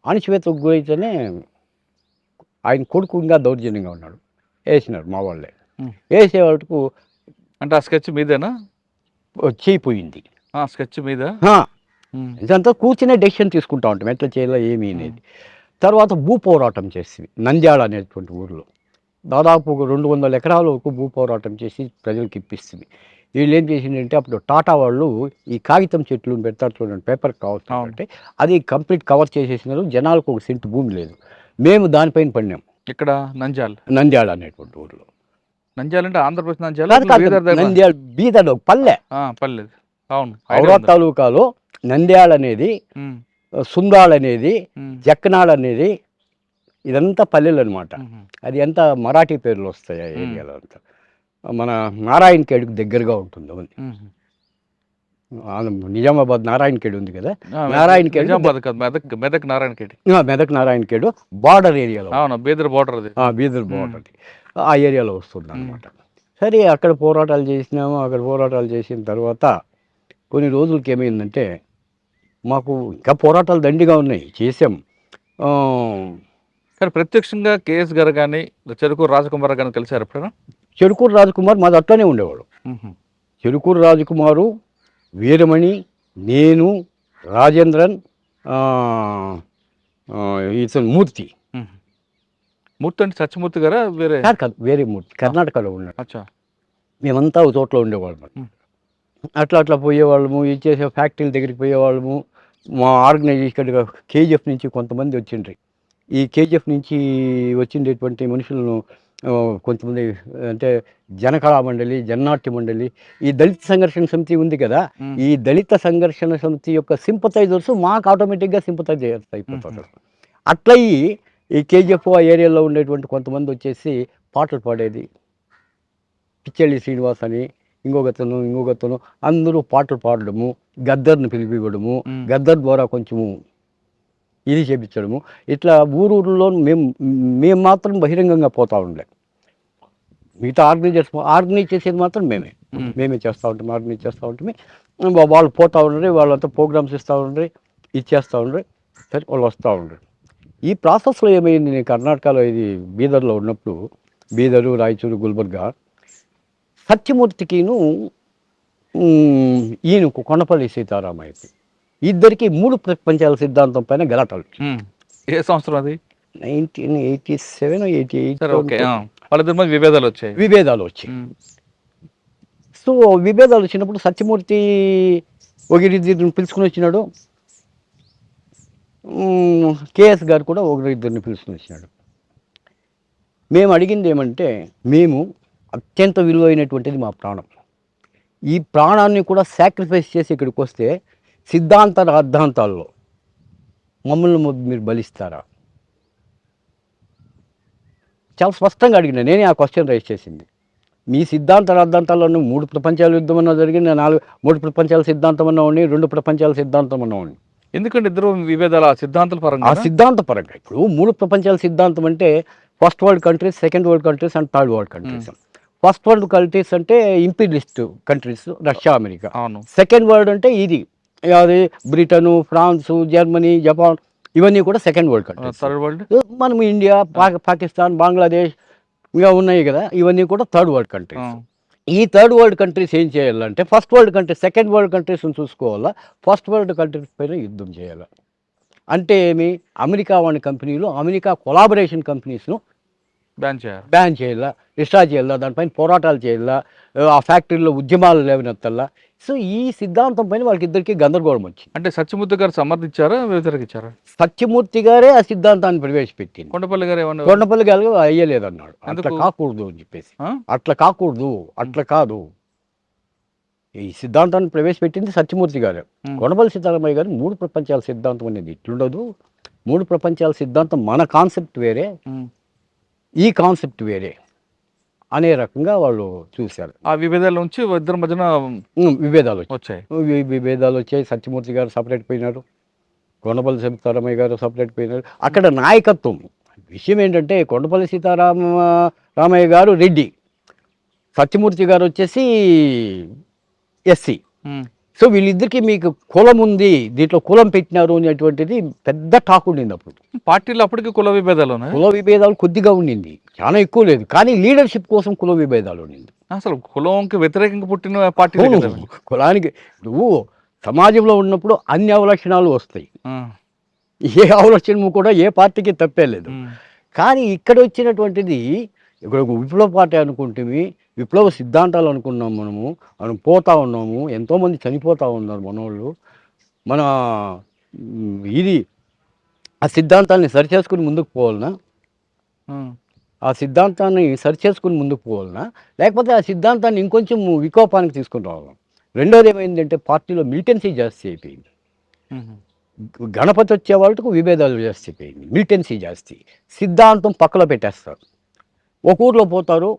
అణిచివేతకు గురైతేనే ఆయన కొడుకు ఇంకా దౌర్జన్యంగా ఉన్నాడు. వేసినాడు మా వాళ్ళే. వేసే వాళ్ళకు అంటే ఆ స్కెచ్ మీదేనా చేయిపోయింది. స్కెచ్ మీద ఇదంతా కూర్చునే డెసిషన్ తీసుకుంటా ఉంటాం ఎట్లా చేయాలో ఏమి అనేది. తర్వాత భూ పోరాటం చేసి నంద్యాల అనేటువంటి ఊరిలో దాదాపు ఒక 200 ఎకరాల వరకు భూ పోరాటం చేసి ప్రజలకు ఇప్పిస్తుంది. వీళ్ళు ఏం చేసిందంటే అప్పుడు టాటా వాళ్ళు ఈ కాగితం చెట్లు పెడతారు చూడండి, పేపర్ కవర్ అంటే అది కంప్లీట్ కవర్ చేసేసినారు. జనాలకు ఒక సెంటు భూమి లేదు. మేము దానిపైన పడినాం. ఇక్కడ నంద్యాల అనేటువంటి ఊరిలో. నంద్యాల అంటే ఆంధ్రప్రదేశ్ నంద్యాల బీదర్ పల్లె, పర్లేదు. అవును, ఔరా తాలూకాలో నంద్యాల అనేది, సుందాళ్ అనేది, జక్కనాళ్ అనేది ఇదంతా పల్లెలు అనమాట. అది అంతా మరాఠీ పేర్లు వస్తాయి ఆ ఏరియాలో అంతా. మన నారాయణ ఖేడ్కి దగ్గరగా ఉంటుంది. నిజామాబాద్ నారాయణ ఖేడ్ ఉంది కదా, నారాయణ ఖేడ్ మెదక్ నారాయణ ఖేడ్ బార్డర్ ఏరియాలో, బీదర్ బార్డర్, బీదర్ బార్డర్ ఆ ఏరియాలో వస్తుంది అనమాట. సరే అక్కడ పోరాటాలు చేసినాము. అక్కడ పోరాటాలు చేసిన తర్వాత కొన్ని రోజులకి ఏమైందంటే మాకు ఇంకా పోరాటాలు దండిగా ఉన్నాయి, చేసాం. కానీ ప్రత్యక్షంగా కేఎస్ గారు కానీ చెరుకూరు రాజకుమార్ గారిని కలిసారు ఎప్పుడైనా? చెరుకూరు రాజకుమార్ మాది అట్లనే ఉండేవాడు. చెరుకూరు రాజకుమారు, వీరమణి, నేను, రాజేంద్రన్, ఇతను మూర్తి. మూర్తి అంటే సత్యమూర్తి గారా? వేరే కాదు, వేరే మూర్తి, కర్ణాటకలో ఉన్నాడు. అచ్చా. మేమంతా ఒక చోట్ల ఉండేవాళ్ళం. అట్లా పోయేవాళ్ళము, ఇచ్చేసే ఫ్యాక్టరీల దగ్గరికి పోయేవాళ్ళము. మా ఆర్గనైజేషన్ కేజీఎఫ్ నుంచి కొంతమంది వచ్చిండ్రి. ఈ కేజీఎఫ్ నుంచి వచ్చిండేటువంటి మనుషులను కొంతమంది అంటే జనకళా మండలి, జన్నాట్య మండలి, ఈ దళిత సంఘర్షణ సమితి ఉంది కదా, ఈ దళిత సంఘర్షణ సమితి యొక్క సింపథైజర్స్ మాకు ఆటోమేటిక్గా సింపథైజర్స్ అయిపోతారు. అట్లయి ఈ కేజీఎఫ్ ఆ ఏరియాలో ఉండేటువంటి కొంతమంది వచ్చేసి పాటలు పాడేది. పిచ్చెల్లి శ్రీనివాస్ అని ఇంకొకతను అందరూ పాటలు పాడడము, గద్దర్ని పిలిపివ్వడము, గద్దర్ ద్వారా కొంచెము ఇది చేపించడము. ఇట్లా ఊరూరులో మేము మాత్రం బహిరంగంగా పోతూ ఉండే. మిగతా ఆర్గనైజ్ చేసేది మాత్రం మేమే చేస్తూ ఉంటాం, ఆర్గనైజ్ చేస్తూ ఉంటామే. వాళ్ళు పోతూ ఉండరు, వాళ్ళంతా ప్రోగ్రామ్స్ ఇస్తూ ఉండరు, ఇది చేస్తూ ఉండరు. సరే వాళ్ళు వస్తూ ఉండరు. ఈ ప్రాసెస్లో ఏమైంది, నేను కర్ణాటకలో ఇది బీదర్లో ఉన్నప్పుడు, బీదరు, రాయచూరు, గుల్బర్గా, సత్యమూర్తికిను ఈయనకు కొండపల్లి సీతారామయ్యకి ఇద్దరికి 3 ప్రపంచాల సిద్ధాంతం పైన గలాటాలు. ఏ సంవత్సరం అది? 1987, 88. వాళ్ళిద్దరి మధ్య విభేదాలు వచ్చాయి. సో విభేదాలు వచ్చినప్పుడు సత్యమూర్తి ఒకరిద్దరిని పిలుచుకుని వచ్చినాడు, కేఎస్ గారు కూడా ఒకరిద్దరిని పిలుచుకుని వచ్చినాడు. మేము అడిగింది ఏమంటే, మేము అత్యంత విలువైనటువంటిది మా ప్రాణం, ఈ ప్రాణాన్ని కూడా సాక్రిఫైస్ చేసి ఇక్కడికి వస్తే సిద్ధాంత రాద్ధాంతాల్లో మమ్మల్ని మీరు బలిస్తారా? చాలా స్పష్టంగా అడిగిన నేనే ఆ క్వశ్చన్ రైజ్ చేసింది. మీ సిద్ధాంత రాద్ధాంతాల్లో 3 ప్రపంచాల యుద్ధం అన్నా జరిగింది, 3 ప్రపంచాల సిద్ధాంతం అన్నా ఉండి, 2 ప్రపంచాల సిద్ధాంతం అన్నా ఉండి. ఎందుకంటే ఇద్దరు విభేదాలు ఆ సిద్ధాంతాల పరంగా. ఇప్పుడు 3 ప్రపంచాల సిద్ధాంతం అంటే first world countries, second world countries and third world countries. First world countries అంటే imperialist countries, Russia, America. Second world అంటే ఇది బ్రిటన్, ఫ్రాన్స్, జర్మనీ, జపాన్, ఇవన్నీ కూడా second world countries. Third world మనం ఇండియా, పాకిస్తాన్, బంగ్లాదేశ్ ఇంకా ఉన్నాయి కదా, ఇవన్నీ కూడా థర్డ్ వరల్డ్ కంట్రీస్. ఈ థర్డ్ వరల్డ్ కంట్రీస్ ఏం చేయాలంటే first world countries, second world కంట్రీస్ని చూసుకోవాలా, ఫస్ట్ వరల్డ్ కంట్రీస్ పైన యుద్ధం చేయాలి. అంటే ఏమి, అమెరికా వాడి కంపెనీలు, అమెరికా కొలాబరేషన్ కంపెనీస్ను బ్యాన్ చేయాలా, డిస్ట్రాయ్ చేయాలా, దానిపైన పోరాటాలు చేయాలా, ఆ ఫ్యాక్టరీలో ఉద్యమాలు లేవనెత్తల్లా. సో ఈ సిద్ధాంతం పైన వాళ్ళకి ఇద్దరికి గందరగోళం వచ్చింది. అంటే సత్యమూర్తి గారు సమర్థించారా, వ్యతిరేకించారా? సత్యమూర్తి గారే ఆ సిద్ధాంతాన్ని ప్రవేశపెట్టింది. కొండపల్లి గారు అయ్యలేదన్నాడు. అట్లా కాకూడదు అని చెప్పేసి, అట్లా కాకూడదు, అట్లా కాదు, ఈ సిద్ధాంతాన్ని ప్రవేశపెట్టింది సత్యమూర్తి గారు. కొండపల్లి సీతారామయ్య గారు 3 ప్రపంచాల సిద్ధాంతం అనేది ఇట్లుండదు, 3 ప్రపంచాల సిద్ధాంతం మన కాన్సెప్ట్ వేరే, ఈ కాన్సెప్ట్ వేరే అనే రకంగా వాళ్ళు చూశారు. ఆ విభేదాల నుంచి ఇద్దరి మధ్యన విభేదాలు వచ్చాయి. సత్యమూర్తి గారు సపరేట్ పోయినారు, కొండపల్లి సీతారామయ్య గారు సపరేట్ పోయినారు. అక్కడ నాయకత్వం విషయం ఏంటంటే, కొండపల్లి సీతారామయ్య గారు రెడ్డి, సత్యమూర్తి గారు వచ్చేసి ఎస్సీ. సో వీళ్ళిద్దరికి మీకు కులం ఉంది, దీంట్లో కులం పెట్టినారు అనేటువంటిది పెద్ద టాక్ ఉండింది అప్పుడు పార్టీలో. అప్పటికి కుల విభేదాలు కొద్దిగా ఉండింది, చాలా ఎక్కువ లేదు, కానీ లీడర్షిప్ కోసం కుల విభేదాలు ఉండింది. అసలు కులంకి వ్యతిరేకంగా పుట్టిన పార్టీ, కులానికి నువ్వు సమాజంలో ఉన్నప్పుడు అన్ని అవలక్షణాలు వస్తాయి. ఆ, ఏ అవలక్షణము కూడా ఏ పార్టీకి తప్పేలేదు. ఉమ్, కానీ ఇక్కడ వచ్చినటువంటిది ఇక్కడ ఒక విప్లవ పార్టీ అనుకుంటేమి, విప్లవ సిద్ధాంతాలు అనుకున్నాం మనం పోతా ఉన్నాము, ఎంతోమంది చనిపోతూ ఉన్నారు మనోళ్ళు. మన ఇది ఆ సిద్ధాంతాన్ని సరిచేసుకుని ముందుకు పోవాలనా, ఉమ్, ఆ సిద్ధాంతాన్ని సరిచేసుకుని ముందుకు పోవాలనా, లేకపోతే ఆ సిద్ధాంతాన్ని ఇంకొంచెం వికోపానికి తీసుకుని రావాలి. రెండోది ఏమైందంటే పార్టీలో మిలిటెన్సీ జాస్తి అయిపోయింది. ఉమ్, గణపతి వచ్చే వాళ్ళకు విభేదాలు జాస్తి అయిపోయింది, మిలిటెన్సీ జాస్తి. సిద్ధాంతం పక్కలో పెట్టేస్తారు. ఒక ఊర్లో పోతారు,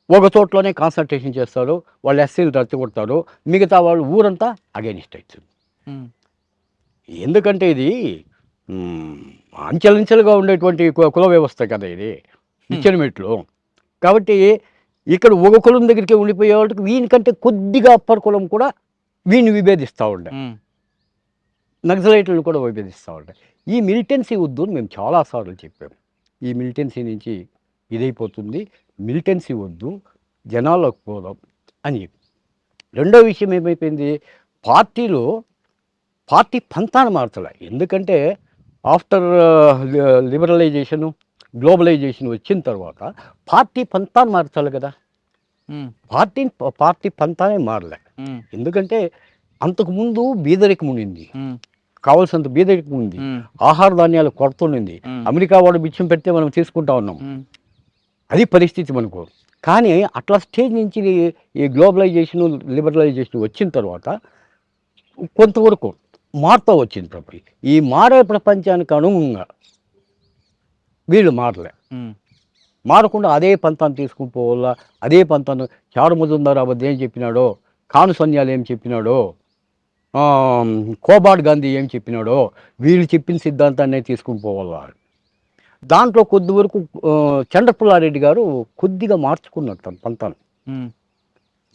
ఒక చోట్లోనే కాన్సన్ట్రేషన్ చేస్తారు, వాళ్ళు ఎస్సీలు రెచ్చగొడతారు, మిగతా వాళ్ళు ఊరంతా అగైనిస్ట్ అవుతుంది. ఉమ్, ఎందుకంటే ఇది అంచెలంచెలుగా ఉండేటువంటి కుల వ్యవస్థ కదా ఇది, నిచ్చెనమెట్లు. కాబట్టి ఇక్కడ ఒక కులం దగ్గరికి ఉండిపోయే వాళ్ళకి వీనికంటే కొద్దిగా అప్పర్ కులం కూడా వీడిని విభేదిస్తూ ఉండే, ఉమ్, నక్సలైట్లను కూడా విభేదిస్తూ ఉంటాయి. ఈ మిలిటెన్సీ వద్దు అని మేము చాలాసార్లు చెప్పాము. ఈ మిలిటెన్సీ నుంచి ఇదైపోతుంది, మిలిటెన్సీ వద్దు, జనాలకు పోదాం అని చెప్పి. రెండో విషయం ఏమైపోయింది, పార్టీ పంతాన్ని మార్చలే. ఎందుకంటే ఆఫ్టర్ లిబరలైజేషను, గ్లోబలైజేషన్ వచ్చిన తర్వాత పార్టీ పంతాన్ని మార్చాలి కదా. ఉమ్, పార్టీ పంతానే మారలే. ఉమ్, ఎందుకంటే అంతకుముందు బీదరికం ఉండింది, ఉమ్, కావాల్సినంత బీదరికం ఉంది, ఉమ్, ఆహార ధాన్యాలు కొరత ఉండింది. అమెరికా వాడు బిచ్చం పెడితే మనం తీసుకుంటా ఉన్నాం, ఉమ్, అది పరిస్థితి మనకు. కానీ అట్లా స్టేజ్ నుంచి ఈ గ్లోబలైజేషను, లిబరలైజేషన్ వచ్చిన తర్వాత కొంతవరకు మారుతూ వచ్చింది ప్రపంచం. ఈ మారే ప్రపంచానికి అనుగుణంగా వీళ్ళు మారలే. ఉమ్, మారకుండా అదే పంతాన్ని తీసుకుని పోవాలా, అదే పంతాన్ని చారుమజుందార్ అబద్ధి ఏం చెప్పినాడో, కాను సన్యాలు ఏం చెప్పినాడో, కోబాడ్ గాంధీ ఏం చెప్పినాడో, వీళ్ళు చెప్పిన సిద్ధాంతాన్ని తీసుకుని పోవాలా. దాంట్లో కొద్ది వరకు చంద్రపుల్లారెడ్డి గారు కొద్దిగా మార్చుకున్నాడు తన పంతాన్ని. ఉమ్,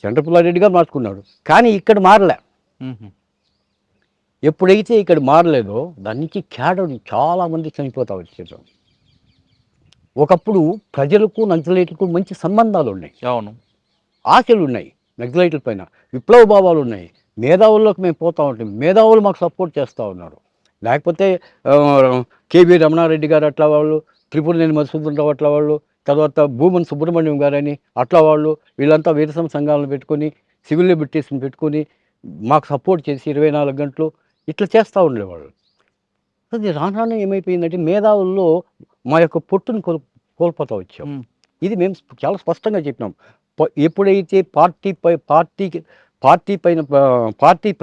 చంద్రపుల్లారెడ్డి గారు మార్చుకున్నాడు, కానీ ఇక్కడ మారలే. ఉమ్, ఎప్పుడైతే ఇక్కడ మారలేదో దాని నుంచి క్యాడర్ చాలామంది చనిపోతా వచ్చారు. ఒకప్పుడు ప్రజలకు నక్సలైట్లకు మంచి సంబంధాలు ఉన్నాయి, అవును, ఆశలు ఉన్నాయి, నక్సలైట్ల పైన విప్లవ భావాలు ఉన్నాయి. మేధావుల్లోకి మేము పోతూ ఉంటాం, మేధావులు మాకు సపోర్ట్ చేస్తూ ఉన్నారు. లేకపోతే కేబీ రమణారెడ్డి గారు అట్లా వాళ్ళు, త్రిపురనేని మధుసూదన్ రావు అట్లా వాళ్ళు, తర్వాత భూమన్ సుబ్రహ్మణ్యం గారని అట్లా వాళ్ళు, వీళ్ళంతా వీరసం సంఘాలను పెట్టుకొని, సివిల్ లిబర్టీస్ని పెట్టుకొని మాకు సపోర్ట్ చేసి 24 గంటలు ఇట్లా చేస్తూ ఉండేవాళ్ళు. అది రాను ఏమైపోయిందంటే మేధావుల్లో మా యొక్క పొట్టును కోల్పోతూ వచ్చాం. ఉమ్, ఇది మేము చాలా స్పష్టంగా చెప్పినాం. ఎప్పుడైతే పార్టీ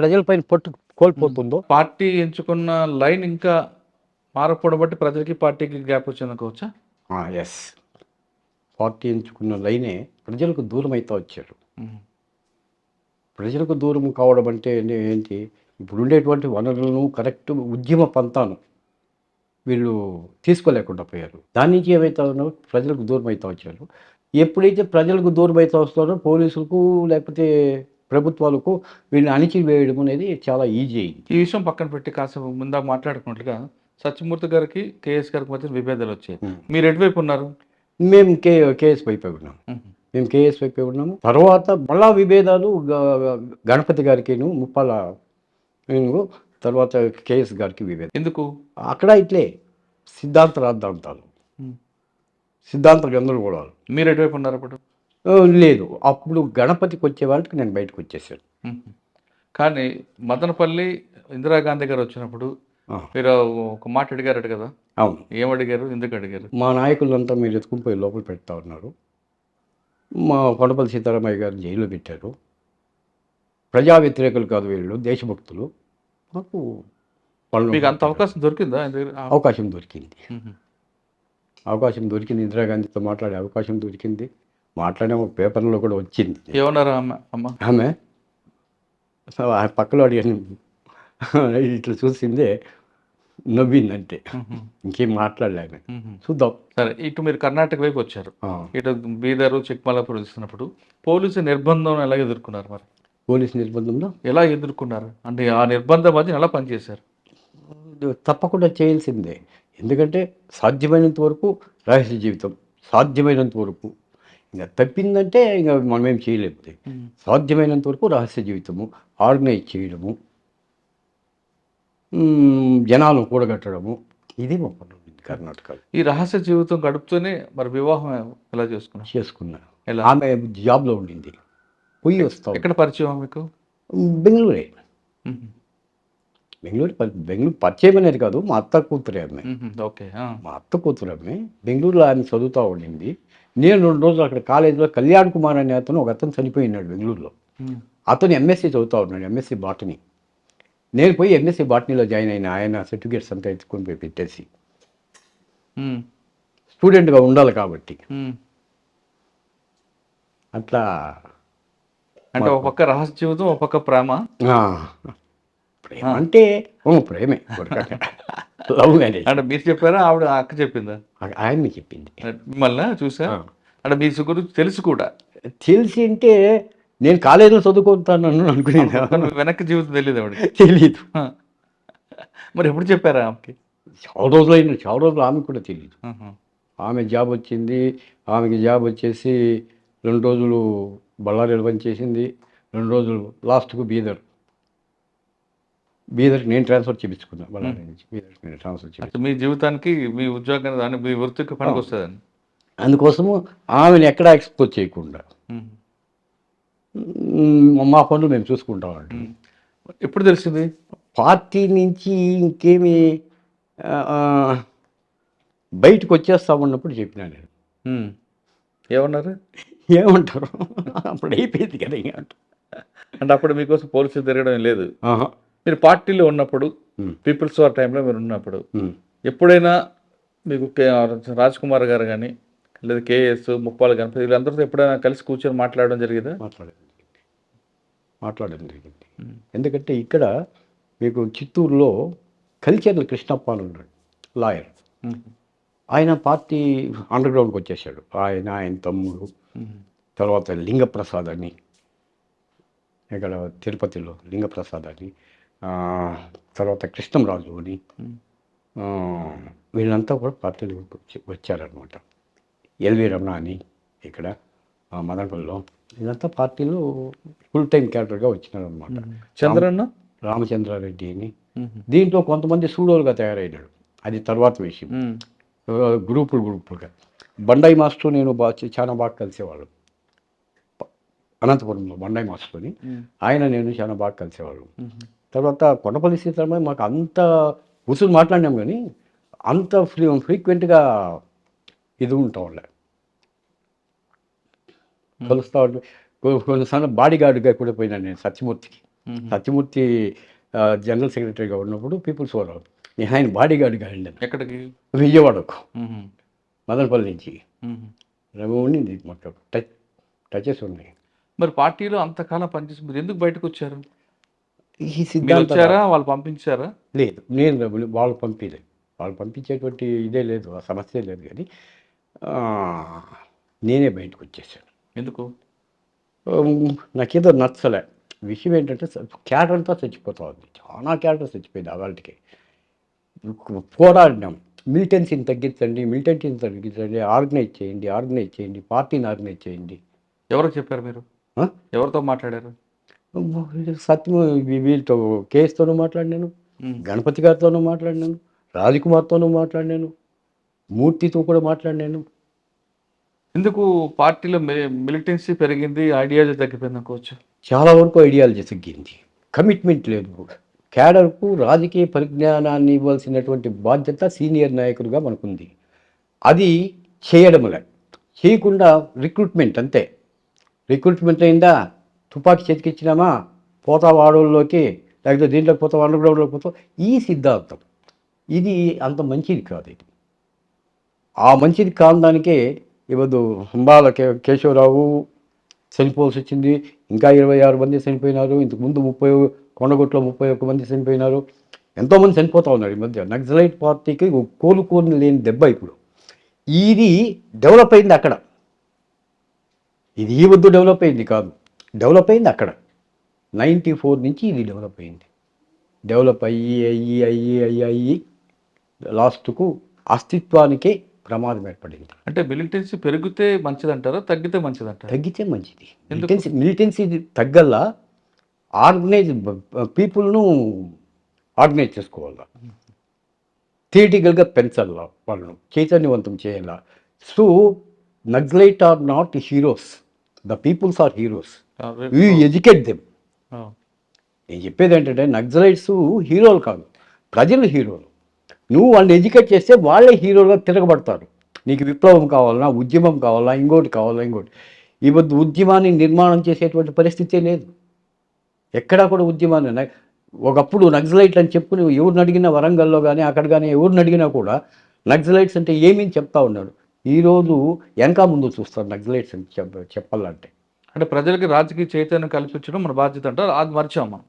ప్రజలపైన పట్టు కోల్పోతుందో, పార్టీ ఎంచుకున్న లైన్ ఇంకా మారకపోవడం బట్టి ప్రజలకి పార్టీకి గ్యాప్ వచ్చిందనుకోవచ్చా? ఎస్, పార్టీ ఎంచుకున్న లైనే ప్రజలకు దూరం అవుతూ వచ్చారు. ఉమ్, ప్రజలకు దూరం కావడం అంటే ఏంటి, ఇప్పుడు ఉండేటువంటి వనరులను కరెక్ట్ ఉద్యమ పంతాను వీళ్ళు తీసుకోలేకుండా పోయారు. దాని నుంచి ఏమవుతా ఉన్నారో ప్రజలకు దూరం అవుతూ వచ్చారు. ఎప్పుడైతే ప్రజలకు దూరం అవుతూ వస్తారో పోలీసులకు లేకపోతే ప్రభుత్వాలకు వీళ్ళని అణిచివేయడం అనేది చాలా ఈజీ అయింది. ఈ విషయం పక్కన పెట్టి కాసేపు ముందాక మాట్లాడుకున్నట్లుగా సత్యమూర్తి గారికి కేఎస్ గారికి మధ్య విభేదాలు వచ్చాయి. మీరు ఎటువైపు ఉన్నారు? మేము కేఎస్ వైపే ఉన్నాము. మేము కేఎస్ వైపే ఉన్నాము. తర్వాత మళ్ళా విభేదాలు గణపతి గారికిను, ముప్పాల తర్వాత కేఎస్ గారికి విభేదం. ఎందుకు? అక్కడ ఇట్లే సిద్ధాంత రాద్ధాంతాలు, సిద్ధాంత గందరగోళాలు. మీరు ఎటువైపు ఉన్నారు అప్పుడు? లేదు, అప్పుడు గణపతికి వచ్చే వాళ్ళకి నేను బయటకు వచ్చేసాను. కానీ మదనపల్లి ఇందిరాగాంధీ గారు వచ్చినప్పుడు మీరు ఒక మాట అడిగారట కదా? అవును. ఏమడిగారు, ఎందుకు అడిగారు? మా నాయకులంతా మీరు ఎత్తుకుని లోపల పెడతా ఉన్నారు, మా కొండపల్లి సీతారామయ్య గారు జైల్లో పెట్టారు, ప్రజా వ్యతిరేకులు కాదు వీళ్ళు, దేశభక్తులు, మాకు మీకు అంత అవకాశం దొరికిందా? అవకాశం దొరికింది, అవకాశం దొరికింది. ఇందిరాగాంధీతో మాట్లాడే అవకాశం దొరికింది. మాట్లాడే పేపర్లో కూడా వచ్చింది. ఏమన్నారు ఆమె? పక్కలో అడిగాను, ఇట్లా చూసిందే నవ్విందంటే, ఇంకేం మాట్లాడలేము. చూద్దాం. సరే, ఇటు మీరు కర్ణాటక వైపు వచ్చారు, ఇటు బీదరు చిక్మలాపూర్ ఇస్తున్నప్పుడు పోలీసు నిర్బంధం ఎలా ఎదుర్కొన్నారు? మరి పోలీసు నిర్బంధంలో ఎలా ఎదుర్కొన్నారు అంటే ఆ నిర్బంధం మధ్య ఎలా పనిచేశారు? తప్పకుండా చేయాల్సిందే. ఎందుకంటే సాధ్యమైనంత వరకు రహస్య జీవితం, సాధ్యమైనంత వరకు. ఇంకా తప్పిందంటే ఇంకా మనమేం చేయలేము. సాధ్యమైనంత వరకు రహస్య జీవితము, ఆర్గనైజ్ చేయడము, జనాలను కూడగట్టడము, ఇది మా పని ఉంది కర్ణాటకలో. ఈ రహస్య జీవితం గడుపుతూనే మరి వివాహం ఎలా చేసుకున్నారు? చేసుకున్నా. ఎలా? ఆమె జాబ్లో ఉండింది, పోయి వస్తాం. ఎక్కడ పరిచయం మీకు? బెంగళూరే. మ్మ్. బెంగళూరు పరిచయం అనేది కాదు, మా అత్త కూతురే ఆమె. మ్మ్. ఓకే. మా అత్త కూతురు ఆమె బెంగళూరులో ఆమె చదువుతూ ఉండింది. నేను 2 రోజులు అక్కడ కాలేజీలో కళ్యాణ్ కుమార్ అనే అతను, ఒక అతను చనిపోయినాడు బెంగళూరులో. మ్మ్. అతను ఎంఎస్సీ చదువుతూ ఉన్నాడు, ఎంఎస్సీ బాటనీ. నేను పోయి ఎంఎస్సీ బాటనీలో జాయిన్ అయిన. ఆయన సర్టిఫికేట్స్ అంతా ఎత్తుకొని పోయి పెట్టేసి, మ్మ్. స్టూడెంట్గా ఉండాలి కాబట్టి మ్మ్. అట్లా. అంటే ఒక పక్క రహస్య జీవితం, ఒక పక్క ప్రేమ. ఆ, ప్రేమ అంటే ప్రేమే, లవ్ మ్యారేజ్. అంటే మీరు చెప్పారా, ఆవిడ అక్క చెప్పిందా? ఆయన్ని చెప్పింది. మిమ్మల్ని చూసా అంటే మీ గురించి తెలుసు కూడా, తెలిసి అంటే నేను కాలేజీలో చదువుకుంటాను అనుకునేది, కానీ వెనక్కి జీవితం తెలియదు ఆవిడకి. తెలీదు. మరి ఎప్పుడు చెప్పారా ఆమెకి? చాలా రోజులు అయినా, చాలా రోజులు ఆమెకు కూడా తెలియదు. ఆహా. ఆమె జాబ్ వచ్చింది, ఆమెకి జాబ్ వచ్చేసి 2 రోజులు బళ్ళారిలో పనిచేసింది, 2 రోజులు లాస్ట్కు బీదర్కి నేను ట్రాన్స్ఫర్ చేయించుకున్నా. బళ్ళారి నుంచి బీదర్కి నేను ట్రాన్స్ఫర్ చేయించుకున్నా. అంటే మీ జీవితానికి, మీ ఉద్యోగానికి, దాని మీ వృత్తికి పనికి వస్తుందని. అందుకోసము ఆమెను ఎక్కడా ఎక్స్పోజ్ చేయకుండా మా పనులు మేము చూసుకుంటామండి. ఎప్పుడు తెలిసింది? పార్టీ నుంచి ఇంకేమి బయటకు వచ్చేస్తా ఉన్నప్పుడు చెప్పినా నేను. ఏమన్నారు? ఏమంటారు, అప్పుడు అయిపోయింది కదా. ఏమంటారు అంటే అప్పుడు మీకోసం పోలీసులు తిరగడం లేదు. ఆహా. మీరు పార్టీలో ఉన్నప్పుడు, పీపుల్స్ వార్ టైంలో మీరు ఉన్నప్పుడు ఎప్పుడైనా మీకు రాజ్ కుమార్ గారు కానీ, లేదా కేఎస్, ముప్పాల గణపతి, వీళ్ళందరితో ఎప్పుడైనా కలిసి కూర్చొని మాట్లాడడం జరిగిందా? మాట్లాడడం జరిగింది. ఎందుకంటే ఇక్కడ మీకు చిత్తూరులో కల్చర్ల కృష్ణప్ప అని ఉన్నాడు, లాయర్. ఆయన పార్టీ అండర్ గ్రౌండ్కి వచ్చేసాడు. ఆయన తమ్ముడు, తర్వాత లింగప్రసాద్ అని, ఇక్కడ తిరుపతిలో లింగప్రసాద్ అని, తర్వాత కృష్ణంరాజు అని, వీళ్ళంతా కూడా పార్టీలు వచ్చారనమాట. ఎల్వి రమణ అని ఇక్కడ మదనపల్లిలో, వీళ్ళంతా పార్టీలో ఫుల్ టైం క్యాడర్గా వచ్చినారనమాట. చంద్రన్న, రామచంద్రారెడ్డి అని, దీంట్లో కొంతమంది సూడోలుగా తయారయ్యాడు, అది తర్వాత విషయం. గ్రూపులుగా బండాయి మాస్టర్ నేను చాలా బాగా కలిసేవాళ్ళు అనంతపురంలో. బండాయి మాస్టర్ని ఆయన నేను చాలా బాగా కలిసేవాళ్ళు. తర్వాత కొండపల్లి సీతారామయ్య మాకు అంత ఉసులు మాట్లాడినాం, కానీ అంత ఫ్రీక్వెంట్గా ఇది ఉంటాం వాళ్ళ కలుస్తూ ఉంటే. కొన్నిసార్లు బాడీ గార్డుగా కూడా పోయినాను నేను సత్యమూర్తి జనరల్ సెక్రటరీగా ఉన్నప్పుడు పీపుల్స్ వార్ ఆయన బాడీ గార్డుగా వెళ్ళాను. ఎక్కడికి? విజయవాడకు, మదనపల్లి నుంచి ఉండింది, మాకు టచెస్ ఉన్నాయి. మరి పార్టీలో అంతకాలం పనిచేసి మీరు ఎందుకు బయటకు వచ్చారు? ఈ సిద్ధాంతం వాళ్ళు పంపించారా? లేదు, నేను వాళ్ళు పంపించలేదు. వాళ్ళు పంపించేటువంటి ఇదే లేదు, ఆ సమస్య లేదు. కానీ నేనే బయటకు వచ్చేసాను. ఎందుకు? నాకేదో నచ్చలే. విషయం ఏంటంటే క్యాడర్ అంతా చచ్చిపోతా ఉంది, చాలా క్యాడర్ చచ్చిపోయింది. వాళ్ళకి పోరాడినాం, మిలిటెన్సీని తగ్గించండి, ఆర్గనైజ్ చేయండి, పార్టీని ఆర్గనైజ్ చేయండి. ఎవరికి చెప్పారు మీరు? ఎవరితో మాట్లాడారు? సత్యం వీళ్ళతో, కేఎస్తోనూ మాట్లాడినాను, గణపతి గారితోనూ మాట్లాడినాను, రాజకుమార్తోనూ మాట్లాడినాను, మూర్తితో కూడా మాట్లాడినాను. ఎందుకు పార్టీలో మిలిటెన్సీ పెరిగింది, ఐడియాలజీ తగ్గిపోయింది అనుకోవచ్చు? చాలా వరకు ఐడియాలజీ తగ్గింది, కమిట్మెంట్ లేదు. క్యాడర్కు రాజకీయ పరిజ్ఞానాన్ని ఇవ్వాల్సినటువంటి బాధ్యత సీనియర్ నాయకులుగా మనకుంది, అది చేయకుండా రిక్రూట్మెంట్ అంతే. రిక్రూట్మెంట్ అయిందా, తుపాకీ చేతికిచ్చినామా, పోతావు ఆడోళ్ళలోకి, లేకపోతే దీంట్లోకి పోతావు, అండర్ గ్రౌండ్లోకి పోతావు, ఈ సిద్ధాంతం ఇది అంత మంచిది కాదు. ఇది ఆ మంచిది కాదానికే ఇవ్వదు. హంబాల కేశవరావు చనిపోవాల్సి వచ్చింది, ఇంకా 26 మంది చనిపోయినారు. ఇంతకుముందు కొండగుట్లో 31 మంది చనిపోయినారు. ఎంతోమంది చనిపోతూ ఉన్నారు ఈ మధ్య. నక్సలైట్ పార్టీకి కోలుకోని లేని దెబ్బ ఇప్పుడు. ఇది డెవలప్ అయింది అక్కడ, ఇది ఈ వద్దు డెవలప్ అయింది కాదు, డెవలప్ అయింది అక్కడ. 94 నుంచి ఇది డెవలప్ అయింది. డెవలప్ అయ్యి లాస్ట్కు అస్తిత్వానికే ప్రమాదం ఏర్పడింది. అంటే మిలిటెన్సీ పెరిగితే మంచిదంటారా, తగ్గితే మంచిదంటారా? తగ్గితే మంచిది. మిలిటెన్సీ తగ్గల్లా ఆర్గనైజ్ పీపుల్ను ఆర్గనైజ్ చేసుకోవాలా, థియేటికల్గా పెంచాలా, వాళ్ళను చైతన్యవంతం చేయాలా. So Naxalite are not heroes, the peoples are heroes, we educate them. నేను చెప్పేది ఏంటంటే నక్సలైట్స్ హీరోలు కాదు, ప్రజలు హీరోలు. నువ్వు వాళ్ళని ఎడ్యుకేట్ చేస్తే వాళ్ళే హీరోలుగా తిరగబడతారు. నీకు విప్లవం కావాలన్నా, ఉద్యమం కావాలా, ఇంకోటి కావాలా, ఇంకోటి. ఈ వద్దు ఉద్యమాన్ని నిర్మాణం చేసేటువంటి పరిస్థితే లేదు. ఎక్కడా కూడా ఉద్యమాన్ని ఒకప్పుడు నక్సలైట్లు అని చెప్పుకుని ఎవరిని అడిగినా, వరంగల్లో కానీ అక్కడ కానీ ఎవరిని అడిగినా కూడా నక్సలైట్స్ అంటే ఏమీ చెప్తా ఉన్నాడు. ఈరోజు వెనక ముందు చూస్తారు నక్సలైట్స్ అని చెప్పాలంటే. అంటే ప్రజలకి రాజకీయ చైతన్యం కల్పించడం మన బాధ్యత అంటారు. అది మర్చాం మనం.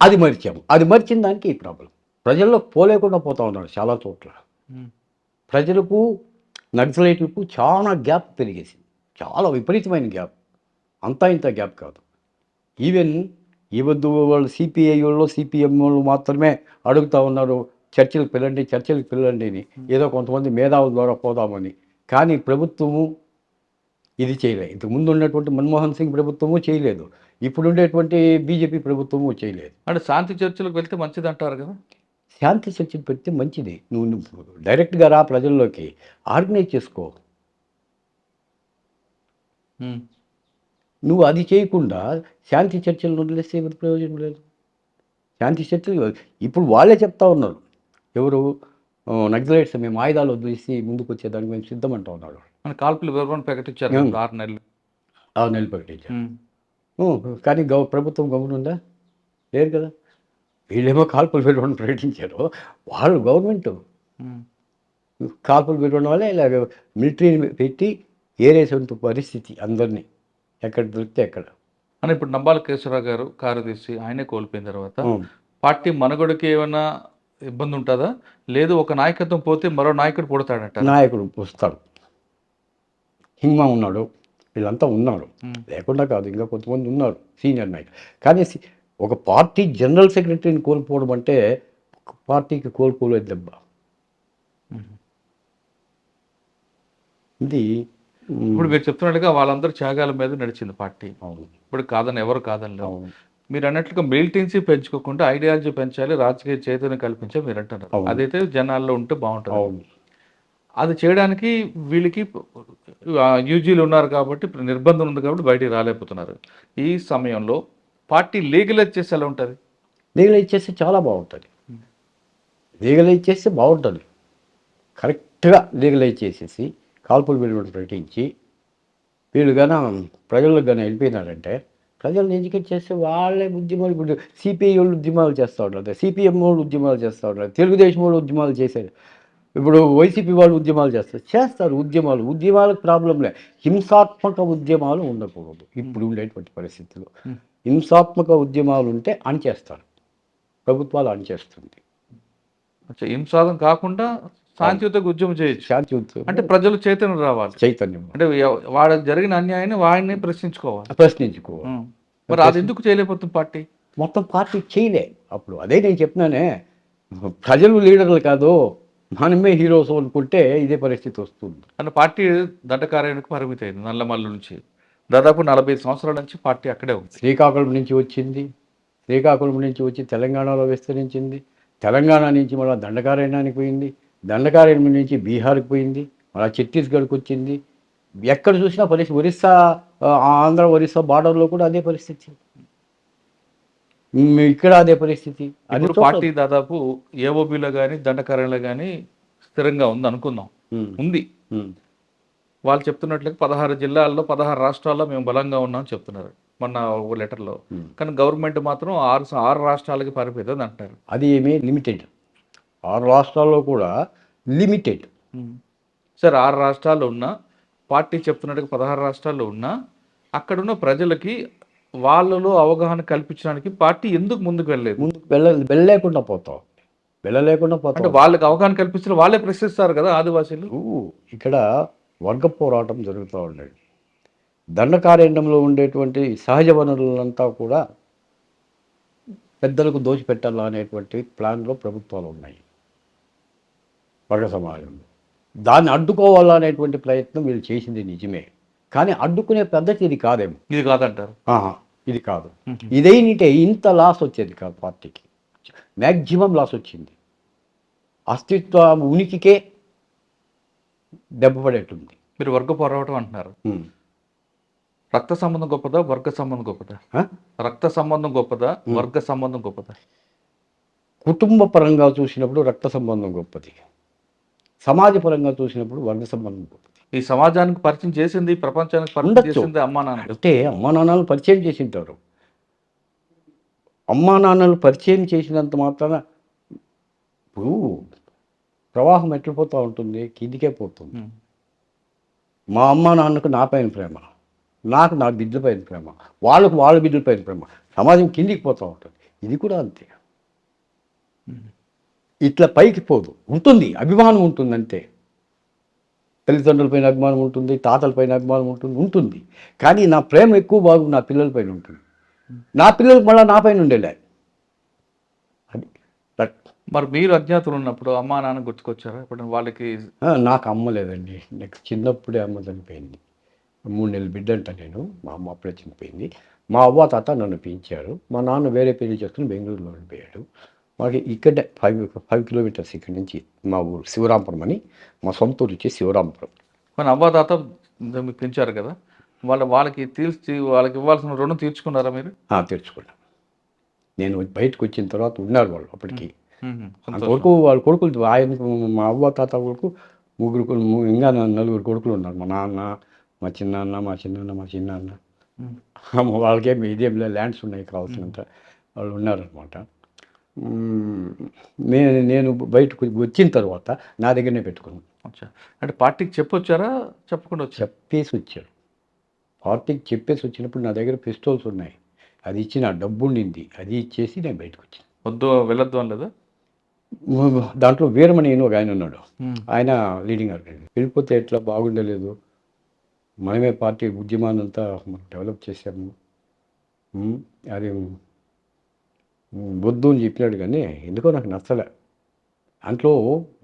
అది మర్చిన దానికి ఈ ప్రాబ్లం. ప్రజల్లో పోలేకుండా పోతా ఉన్నాడు చాలా చోట్ల. ప్రజలకు నక్సలైట్లకు చాలా గ్యాప్ పెరిగేసింది, చాలా విపరీతమైన గ్యాప్. అంతా ఇంత గ్యాప్ కాదు. ఈవెన్ ఈ వద్దు వాళ్ళు సిపిఐ వాళ్ళు, సిపిఎం వాళ్ళు మాత్రమే అడుగుతూ ఉన్నారు చర్చలకు పిల్లండి అని. ఏదో కొంతమంది మేధావుల ద్వారా పోదామని. కానీ ప్రభుత్వము ఇది చేయలేదు. ఇంతకుముందు ఉన్నటువంటి మన్మోహన్ సింగ్ ప్రభుత్వము చేయలేదు, ఇప్పుడు ఉండేటువంటి బీజేపీ ప్రభుత్వము చేయలేదు. అంటే శాంతి చర్చలకు వెళ్తే మంచిది అంటారు కదా. శాంతి చర్చలు పెడితే మంచిది. నువ్వు డైరెక్ట్గా రా, ప్రజల్లోకి ఆర్గనైజ్ చేసుకో. నువ్వు అది చేయకుండా శాంతి చర్చలు వదిలేస్తే ప్రయోజనం లేదు. శాంతి చర్చలు ఇప్పుడు వాళ్ళే చెప్తా ఉన్నారు, ఎవరు నక్సలైట్స్ మేము ఆయుధాలు వదిలేసి ముందుకు వచ్చేదానికి మేము సిద్ధం అంటూ ఉన్నాడు. మన కాల్పులు వివరణ ప్రకటించారు 6 నెలలు. 6 నెలలు ప్రకటించారు. కానీ ప్రభుత్వం గమనుందా? లేరు కదా. వీళ్ళేమో కాల్పులు విరమణ ప్రకటించారు, వాళ్ళు గవర్నమెంట్ కాల్పులు విరమణ వల్ల ఇలా మిలిటరీని పెట్టి ఏరేసేంత పరిస్థితి అందరినీ ఎక్కడ దొరికితే ఎక్కడ. అని ఇప్పుడు నంబాల కేశవరావు గారు కార్యదర్శి ఆయనే కోల్పోయిన తర్వాత పార్టీ మనుగడకి ఏమైనా ఇబ్బంది ఉంటుందా? లేదు ఒక నాయకత్వం పోతే మరో నాయకుడు పుడతాడంట. నాయకుడు వస్తాడు, హింమా ఉన్నాడు, వీళ్ళంతా ఉన్నారు, లేకుండా కాదు, ఇంకా కొంతమంది ఉన్నారు సీనియర్ నాయకులు. కానీ ఒక పార్టీ జనరల్ సెక్రటరీని కోల్పోవడం అంటే పార్టీకి కోల్పోలేదు దెబ్బ. ఇది ఇప్పుడు మీరు చెప్తున్నట్టుగా వాళ్ళందరూ త్యాగాల మీద నడిచింది పార్టీ. అవును. ఇప్పుడు కాదని ఎవరు కాదని లేవు. అవును. మీరు అన్నట్లుగా మిలిటెన్సీ పెంచుకోకుండా ఐడియాలజీ పెంచాలి, రాజకీయ చైతన్యం కల్పించాలి మీరు అంటున్నారు. అదైతే జనాల్లో ఉంటే బాగుంటుంది. అవును. అది చేయడానికి వీళ్ళకి యూజీలు ఉన్నారు కాబట్టి, నిర్బంధం ఉంది కాబట్టి బయటికి రాలేకపోతున్నారు. ఈ సమయంలో పార్టీ లీగలైజ్ చేసి ఎలా ఉంటుంది? లీగలైజ్ చేస్తే చాలా బాగుంటుంది. లీగలైజ్ చేస్తే బాగుంటుంది. కరెక్ట్గా లీగలైజ్ చేసేసి కాల్పులు విరమణ ప్రకటించి వీళ్ళు కానీ ప్రజలకు కానీ వెళ్ళిపోయినారంటే, ప్రజలను ఎడ్యుకేట్ చేస్తే వాళ్ళే ఉద్యమాలు. ఇప్పుడు సిపిఐ వాళ్ళు ఉద్యమాలు చేస్తూ ఉంటారు, సిపిఎం వాళ్ళు ఉద్యమాలు చేస్తూ ఉంటారు, తెలుగుదేశం వాళ్ళు ఉద్యమాలు చేశారు, ఇప్పుడు వైసీపీ వాళ్ళు ఉద్యమాలు చేస్తారు. ఉద్యమాలకు ప్రాబ్లంలే. హింసాత్మక ఉద్యమాలు ఉండకూడదు. ఇప్పుడు ఉండేటువంటి పరిస్థితుల్లో హింసాత్మక ఉద్యమాలు ఉంటే అణచేస్తారు, ప్రభుత్వాలు అణచేస్తుంది. హింసాదం కాకుండా శాంతియుతంగా ఉద్యమం చేయొచ్చు. శాంతియుతం అంటే ప్రజలు చైతన్యం రావాలి, చైతన్యం. అంటే వాడికి జరిగిన అన్యాయాన్ని వాడిని ప్రశ్నించుకోవాలి. మరి అది ఎందుకు చేయలేకపోతుంది పార్టీ? మొత్తం పార్టీ చేయలే అప్పుడు. అదే నేను చెప్పినానే, ప్రజలు లీడర్లు కాదు, మనమే హీరోస్ అనుకుంటే ఇదే పరిస్థితి వస్తుంది. అంటే పార్టీ దండకార్యానికి పరిమితి అయింది. నల్లమల్లు నుంచి దాదాపు 45 సంవత్సరాల నుంచి పార్టీ అక్కడే ఉంది. శ్రీకాకుళం నుంచి వచ్చి తెలంగాణలో విస్తరించింది. తెలంగాణ నుంచి మళ్ళీ దండకారణ్యానికి పోయింది. దండకారణ్యం నుంచి బీహార్కి పోయింది, మళ్ళీ ఛత్తీస్గఢ్కి వచ్చింది. ఎక్కడ చూసినా పరిస్థితి. ఒరిస్సా, ఆంధ్ర ఒరిస్సా బార్డర్లో కూడా అదే పరిస్థితి, ఇక్కడ అదే పరిస్థితి. పార్టీ దాదాపు ఏఓబీలో కానీ దండకారణ్యంలో కానీ స్థిరంగా ఉంది అనుకుందాం. ఉంది. వాళ్ళు చెప్తున్నట్లుగా 16 జిల్లాల్లో 16 రాష్ట్రాల్లో మేము బలంగా ఉన్నామని చెప్తున్నారు మొన్న లెటర్లో. కానీ గవర్నమెంట్ మాత్రం 6 రాష్ట్రాలకి పరిమితం అంటున్నారు. అది ఏమీ లిమిటెడ్. 6 రాష్ట్రాల్లో కూడా లిమిటెడ్. సరే, 6 రాష్ట్రాల్లో ఉన్న పార్టీ చెప్తున్నట్టుగా 16 రాష్ట్రాల్లో ఉన్నా అక్కడున్న ప్రజలకి వాళ్ళలో అవగాహన కల్పించడానికి పార్టీ ఎందుకు ముందుకు వెళ్ళలేకుండా పోతాం. అంటే వాళ్ళకి అవగాహన కల్పించిన వాళ్ళే ప్రశ్నిస్తారు కదా ఆదివాసీలు. ఇక్కడ వర్గ పోరాటం జరుగుతూ ఉండేది. దండకారణ్యంలో ఉండేటువంటి సహజ వనరులంతా కూడా పెద్దలకు దోచిపెట్టాలా అనేటువంటి ప్లాన్లో ప్రభుత్వాలు ఉన్నాయి వర్గ సమాజంలో. దాన్ని అడ్డుకోవాలనేటువంటి ప్రయత్నం వీళ్ళు చేసింది నిజమే, కానీ అడ్డుకునే పద్ధతి ఇది కాదేమో. ఇది కాదంటారు. ఇది కాదు. ఇదేంటే ఇంత లాస్ వచ్చేది కాదు పార్టీకి. మ్యాక్సిమం లాస్ వచ్చింది. అస్తిత్వ ఉనికికే దెబ్బ పడేటుంది. మీరు వర్గ పోరాటం అంటున్నారు. రక్త సంబంధం గొప్పదా, వర్గ సంబంధం గొప్పదా? రక్త సంబంధం గొప్పదా, వర్గ సంబంధం గొప్పదా? కుటుంబ పరంగా చూసినప్పుడు రక్త సంబంధం గొప్పది, సమాజ పరంగా చూసినప్పుడు వర్గ సంబంధం గొప్పది. ఈ సమాజానికి పరిచయం చేసింది, ప్రపంచానికి పరిచయం ఉండొచ్చు. చేసింది అమ్మా నాన్న. అంటే అమ్మా నాన్నలు పరిచయం చేసి ఉంటారు. అమ్మా నాన్నలు పరిచయం చేసినంత మాత్రాన ఇప్పుడు ప్రవాహం ఎట్లా పోతూ ఉంటుంది, కిందికే పోతుంది. మా అమ్మ నాన్నకు నా పైన ప్రేమ, నాకు నా బిడ్డల పైన ప్రేమ, వాళ్ళకు వాళ్ళ బిడ్డల పైన ప్రేమ, సమాజం కిందికి పోతూ ఉంటుంది. ఇది కూడా అంతే, ఇట్లా పైకి పోదు. ఉంటుంది, అభిమానం ఉంటుంది అంతే. తల్లిదండ్రులపైన అభిమానం ఉంటుంది, తాతలపైన అభిమానం ఉంటుంది. కానీ నా ప్రేమ ఎక్కువ భాగం నా పిల్లలపైన ఉంటుంది. నా పిల్లలకు మళ్ళీ నా పైన ఉండేలే. అది మరి మీరు అజ్ఞాతులు ఉన్నప్పుడు అమ్మా నాన్న గుర్తుకొచ్చారా ఇప్పుడు వాళ్ళకి? నాకు అమ్మ లేదండి. నాకు చిన్నప్పుడే అమ్మ చనిపోయింది. 3 నెలల బిడ్డ అంట నేను. మా అమ్మ అప్పుడే చనిపోయింది. మా అవ్వ తాత నన్ను పెంచారు. మా నాన్న వేరే పెళ్లి చేసుకుని బెంగళూరులో ఉండిపోయాడు. మాకు ఇక్కడే 5 కిలోమీటర్స్ ఇక్కడి నుంచి మా ఊరు శివరాంపురం అని. మా సొంత ఊరు వచ్చి శివరాంపురం. మన అవ్వాతాత మీకు పెంచారు కదా, వాళ్ళకి ఇవ్వాల్సిన రుణం తీర్చుకున్నారా మీరు? తీర్చుకున్నాను. నేను బయటకు వచ్చిన తర్వాత ఉన్నారు వాళ్ళు అప్పటికి. అంతవరకు వాళ్ళ కొడుకులు, ఆయనకు మా అవ్వ తాత కొడుకు 3 ఇంకా 4 కొడుకులు ఉన్నారు. మా నాన్న, మా చిన్నాన్న, మా చిన్నాన్న. వాళ్ళకేం ఇదేం ల్యాండ్స్ ఉన్నాయి కావాల్సినంత, వాళ్ళు ఉన్నారనమాట. నేను బయటకు వచ్చిన తర్వాత నా దగ్గరనే పెట్టుకున్నాను. అంటే పార్టీకి చెప్పొచ్చారా, చెప్పకుండా వచ్చారు? చెప్పేసి వచ్చారు. పార్టీకి చెప్పేసి వచ్చినప్పుడు నా దగ్గర పిస్టోల్స్ ఉన్నాయి, అది ఇచ్చి నా డబ్బు ఉండింది, అది ఇచ్చేసి నేను బయటకు వచ్చాను. వద్దు వెళ్ళొద్దు అని లేదా? దాంట్లో వీరమణి అని ఒక ఆయన ఉన్నాడు, ఆయన లీడింగ్ ఆర్గనైజర్. వెళ్ళిపోతే ఎట్లా, బాగుండలేదు. మనమే పార్టీ ఉద్యమాన్ని అంతా మనం డెవలప్ చేసాము. అది వద్దు అని చెప్పినాడు, కానీ ఎందుకో నాకు నచ్చలే. దాంట్లో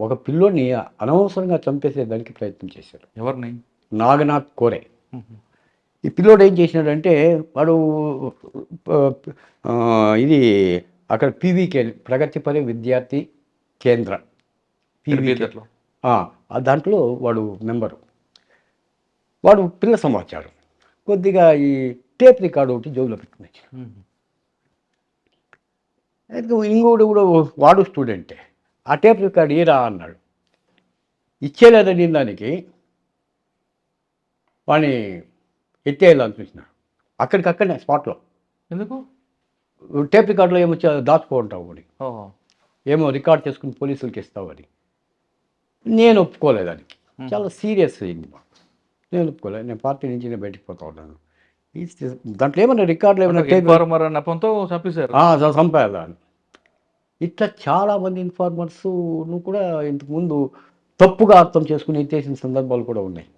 ఒక పిల్లోని అనవసరంగా చంపేసేదానికి ప్రయత్నం చేశారు. ఎవరిని? నాగనాథ్ కోరే. ఈ పిల్లోడు ఏం చేసినాడంటే, వాడు ఇది అక్కడ పీవీకే ప్రగతిపరి విద్యార్థి కేంద్ర పీవీకేలో దాంట్లో వాడు మెంబరు. వాడు పిల్ల సమాచారం కొద్దిగా ఈ టేప్ రికార్డు ఒకటి జోబులో పెట్టుకుని ఇంకోటి కూడా వాడు స్టూడెంటే. ఆ టేప్ రికార్డు ఏరా అన్నాడు. ఇచ్చేలేదని దానికి వాడిని ఎత్తేయాలని చూసినాడు అక్కడికక్కడనే స్పాట్లో. ఎందుకు? టేప్ రికార్డులో ఏమో దాచుకుంటావు అని, ఓహో, ఏమో రికార్డ్ చేసుకుని పోలీసులకి ఇస్తావు అని. నేను ఒప్పుకోలేదు దానికి. చాలా సీరియస్ అయింది. నేను ఒప్పుకోలేదు. నేను పార్టీ నుంచి నేను బయటికి పోతా ఉన్నాను. దాంట్లో ఏమన్నా రికార్డులు ఏమన్నా నెపంతో చంపేశారు, చంపేయాలని. ఇట్లా చాలామంది ఇన్ఫార్మర్స్ను కూడా ఇంతకుముందు తప్పుగా అర్థం చేసుకుని ఎత్తేసిన సందర్భాలు కూడా ఉన్నాయి.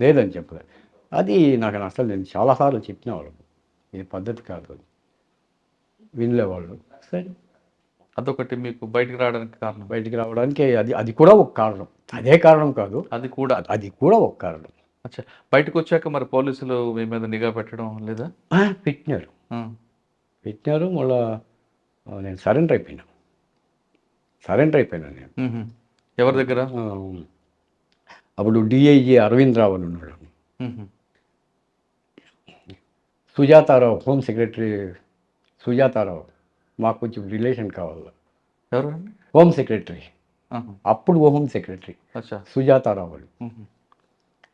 లేదని చెప్పలేదు. అది నాకు అసలు నేను చాలాసార్లు చెప్పిన వాళ్ళకు, ఇది పద్ధతి కాదు అని. వినలేవాళ్ళు. సరే, అదొకటి మీకు బయటికి రావడానికి కారణం. బయటికి రావడానికి అది కూడా ఒక కారణం. అదే కారణం కాదు, అది కూడా ఒక కారణం. అచ్చా, బయటకు వచ్చాక మరి పోలీసులు మీ మీద నిఘా పెట్టడం లేదా? పెట్టినారు. మళ్ళా నేను సరెండర్ అయిపోయినా నేను. ఎవరి దగ్గర? అప్పుడు డిఐజీ అరవింద్ రావు అని ఉన్నాడు. సుజాతారావు, హోమ్ సెక్రటరీ సుజాతారావు, మాకు కొంచెం రిలేషన్ కావాలి. ఎవరు? హోమ్ సెక్రటరీ, అప్పుడు హోమ్ సెక్రటరీ సుజాతారావు అని.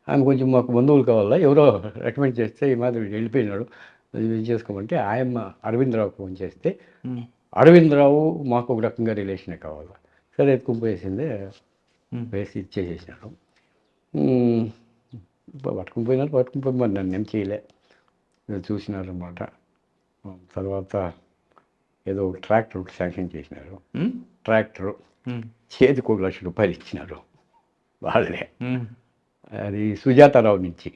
ఆమె కొంచెం మాకు బంధువులు కావాలా, ఎవరో రికమెండ్ చేస్తే ఈ మాదిరి వెళ్ళిపోయినాడు, ఇది చేసుకోమంటే ఆయమ్మ అరవిందరావు ఫోన్ చేస్తే, అరవిందరావు మాకు ఒక రకంగా రిలేషనే కావాలా. సరే ఎత్తుకుని పోయేసిందే, వేసి ఇచ్చేసేసినాడు. పట్టుకుని పోయి మరి నన్ను ఏం చేయలే, చూసినారు అన్నమాట. తర్వాత ఏదో ట్రాక్టర్ శాంక్షన్ చేసినారు. ట్రాక్టరు చేతికి 1 లక్ష రూపాయలు ఇచ్చినారు వాళ్ళే. అది సుజాతారావు నుంచి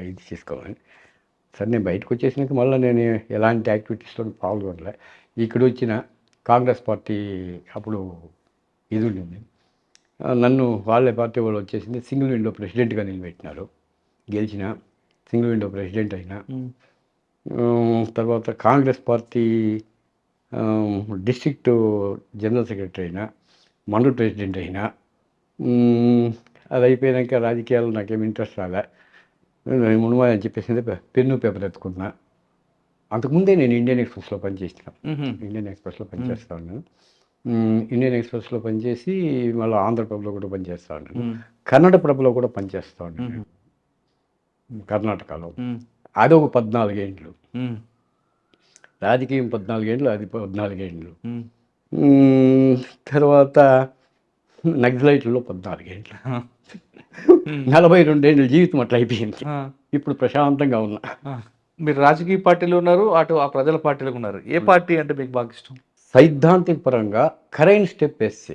ఇది చేసుకోవాలని. సరే నేను బయటకు వచ్చేసినాక మళ్ళీ నేను ఎలాంటి యాక్టివిటీస్లో పాల్గొనలే. ఇక్కడ వచ్చిన కాంగ్రెస్ పార్టీ అప్పుడు ఇది ఉండింది, నన్ను వాళ్ళే పార్టీ వాళ్ళు వచ్చేసింది, సింగిల్ విండో ప్రెసిడెంట్గా నిలబెట్టినారు. గెలిచిన సింగిల్ విండో ప్రెసిడెంట్ అయినా. తర్వాత Congress party district general secretary అయినా. మండల ప్రెసిడెంట్ అయినా. అది అయిపోయాక రాజకీయాలు నాకేం ఇంట్రెస్ట్ రాలే. మునుమా అని చెప్పేసి పెన్ను పేపర్ ఎత్తుకున్నా. అంతకుముందే నేను ఇండియన్ ఎక్స్‌ప్రెస్‌లో పనిచేసిన. ఇండియన్ ఎక్స్‌ప్రెస్‌లో పనిచేస్తా ఉన్నాను. ఇండియన్ ఎక్స్‌ప్రెస్‌లో పనిచేసి మళ్ళీ ఆంధ్రప్రభలో కూడా పనిచేస్తా ఉన్నాను. కన్నడ ప్రభలో కూడా పనిచేస్తా ఉన్నాను కర్ణాటకలో. అది ఒక 14 ఏండ్లు. రాజకీయం 14 ఏండ్లు, అది 14 ఏండ్లు. తర్వాత నక్సలైట్లలో 14 ఏండ్లు. 42 ఏండ్ల జీవితం అట్లా అయిపోయింది. ఇప్పుడు ప్రశాంతంగా ఉన్నా. మీరు రాజకీయ పార్టీలో ఉన్నారు, అటు ఆ ప్రజల పార్టీలో ఉన్నారు. ఏ పార్టీ అంటే మీకు బాగా ఇష్టం? సైద్ధాంతిక పరంగా కరెంట్ స్టెప్ వేస్తే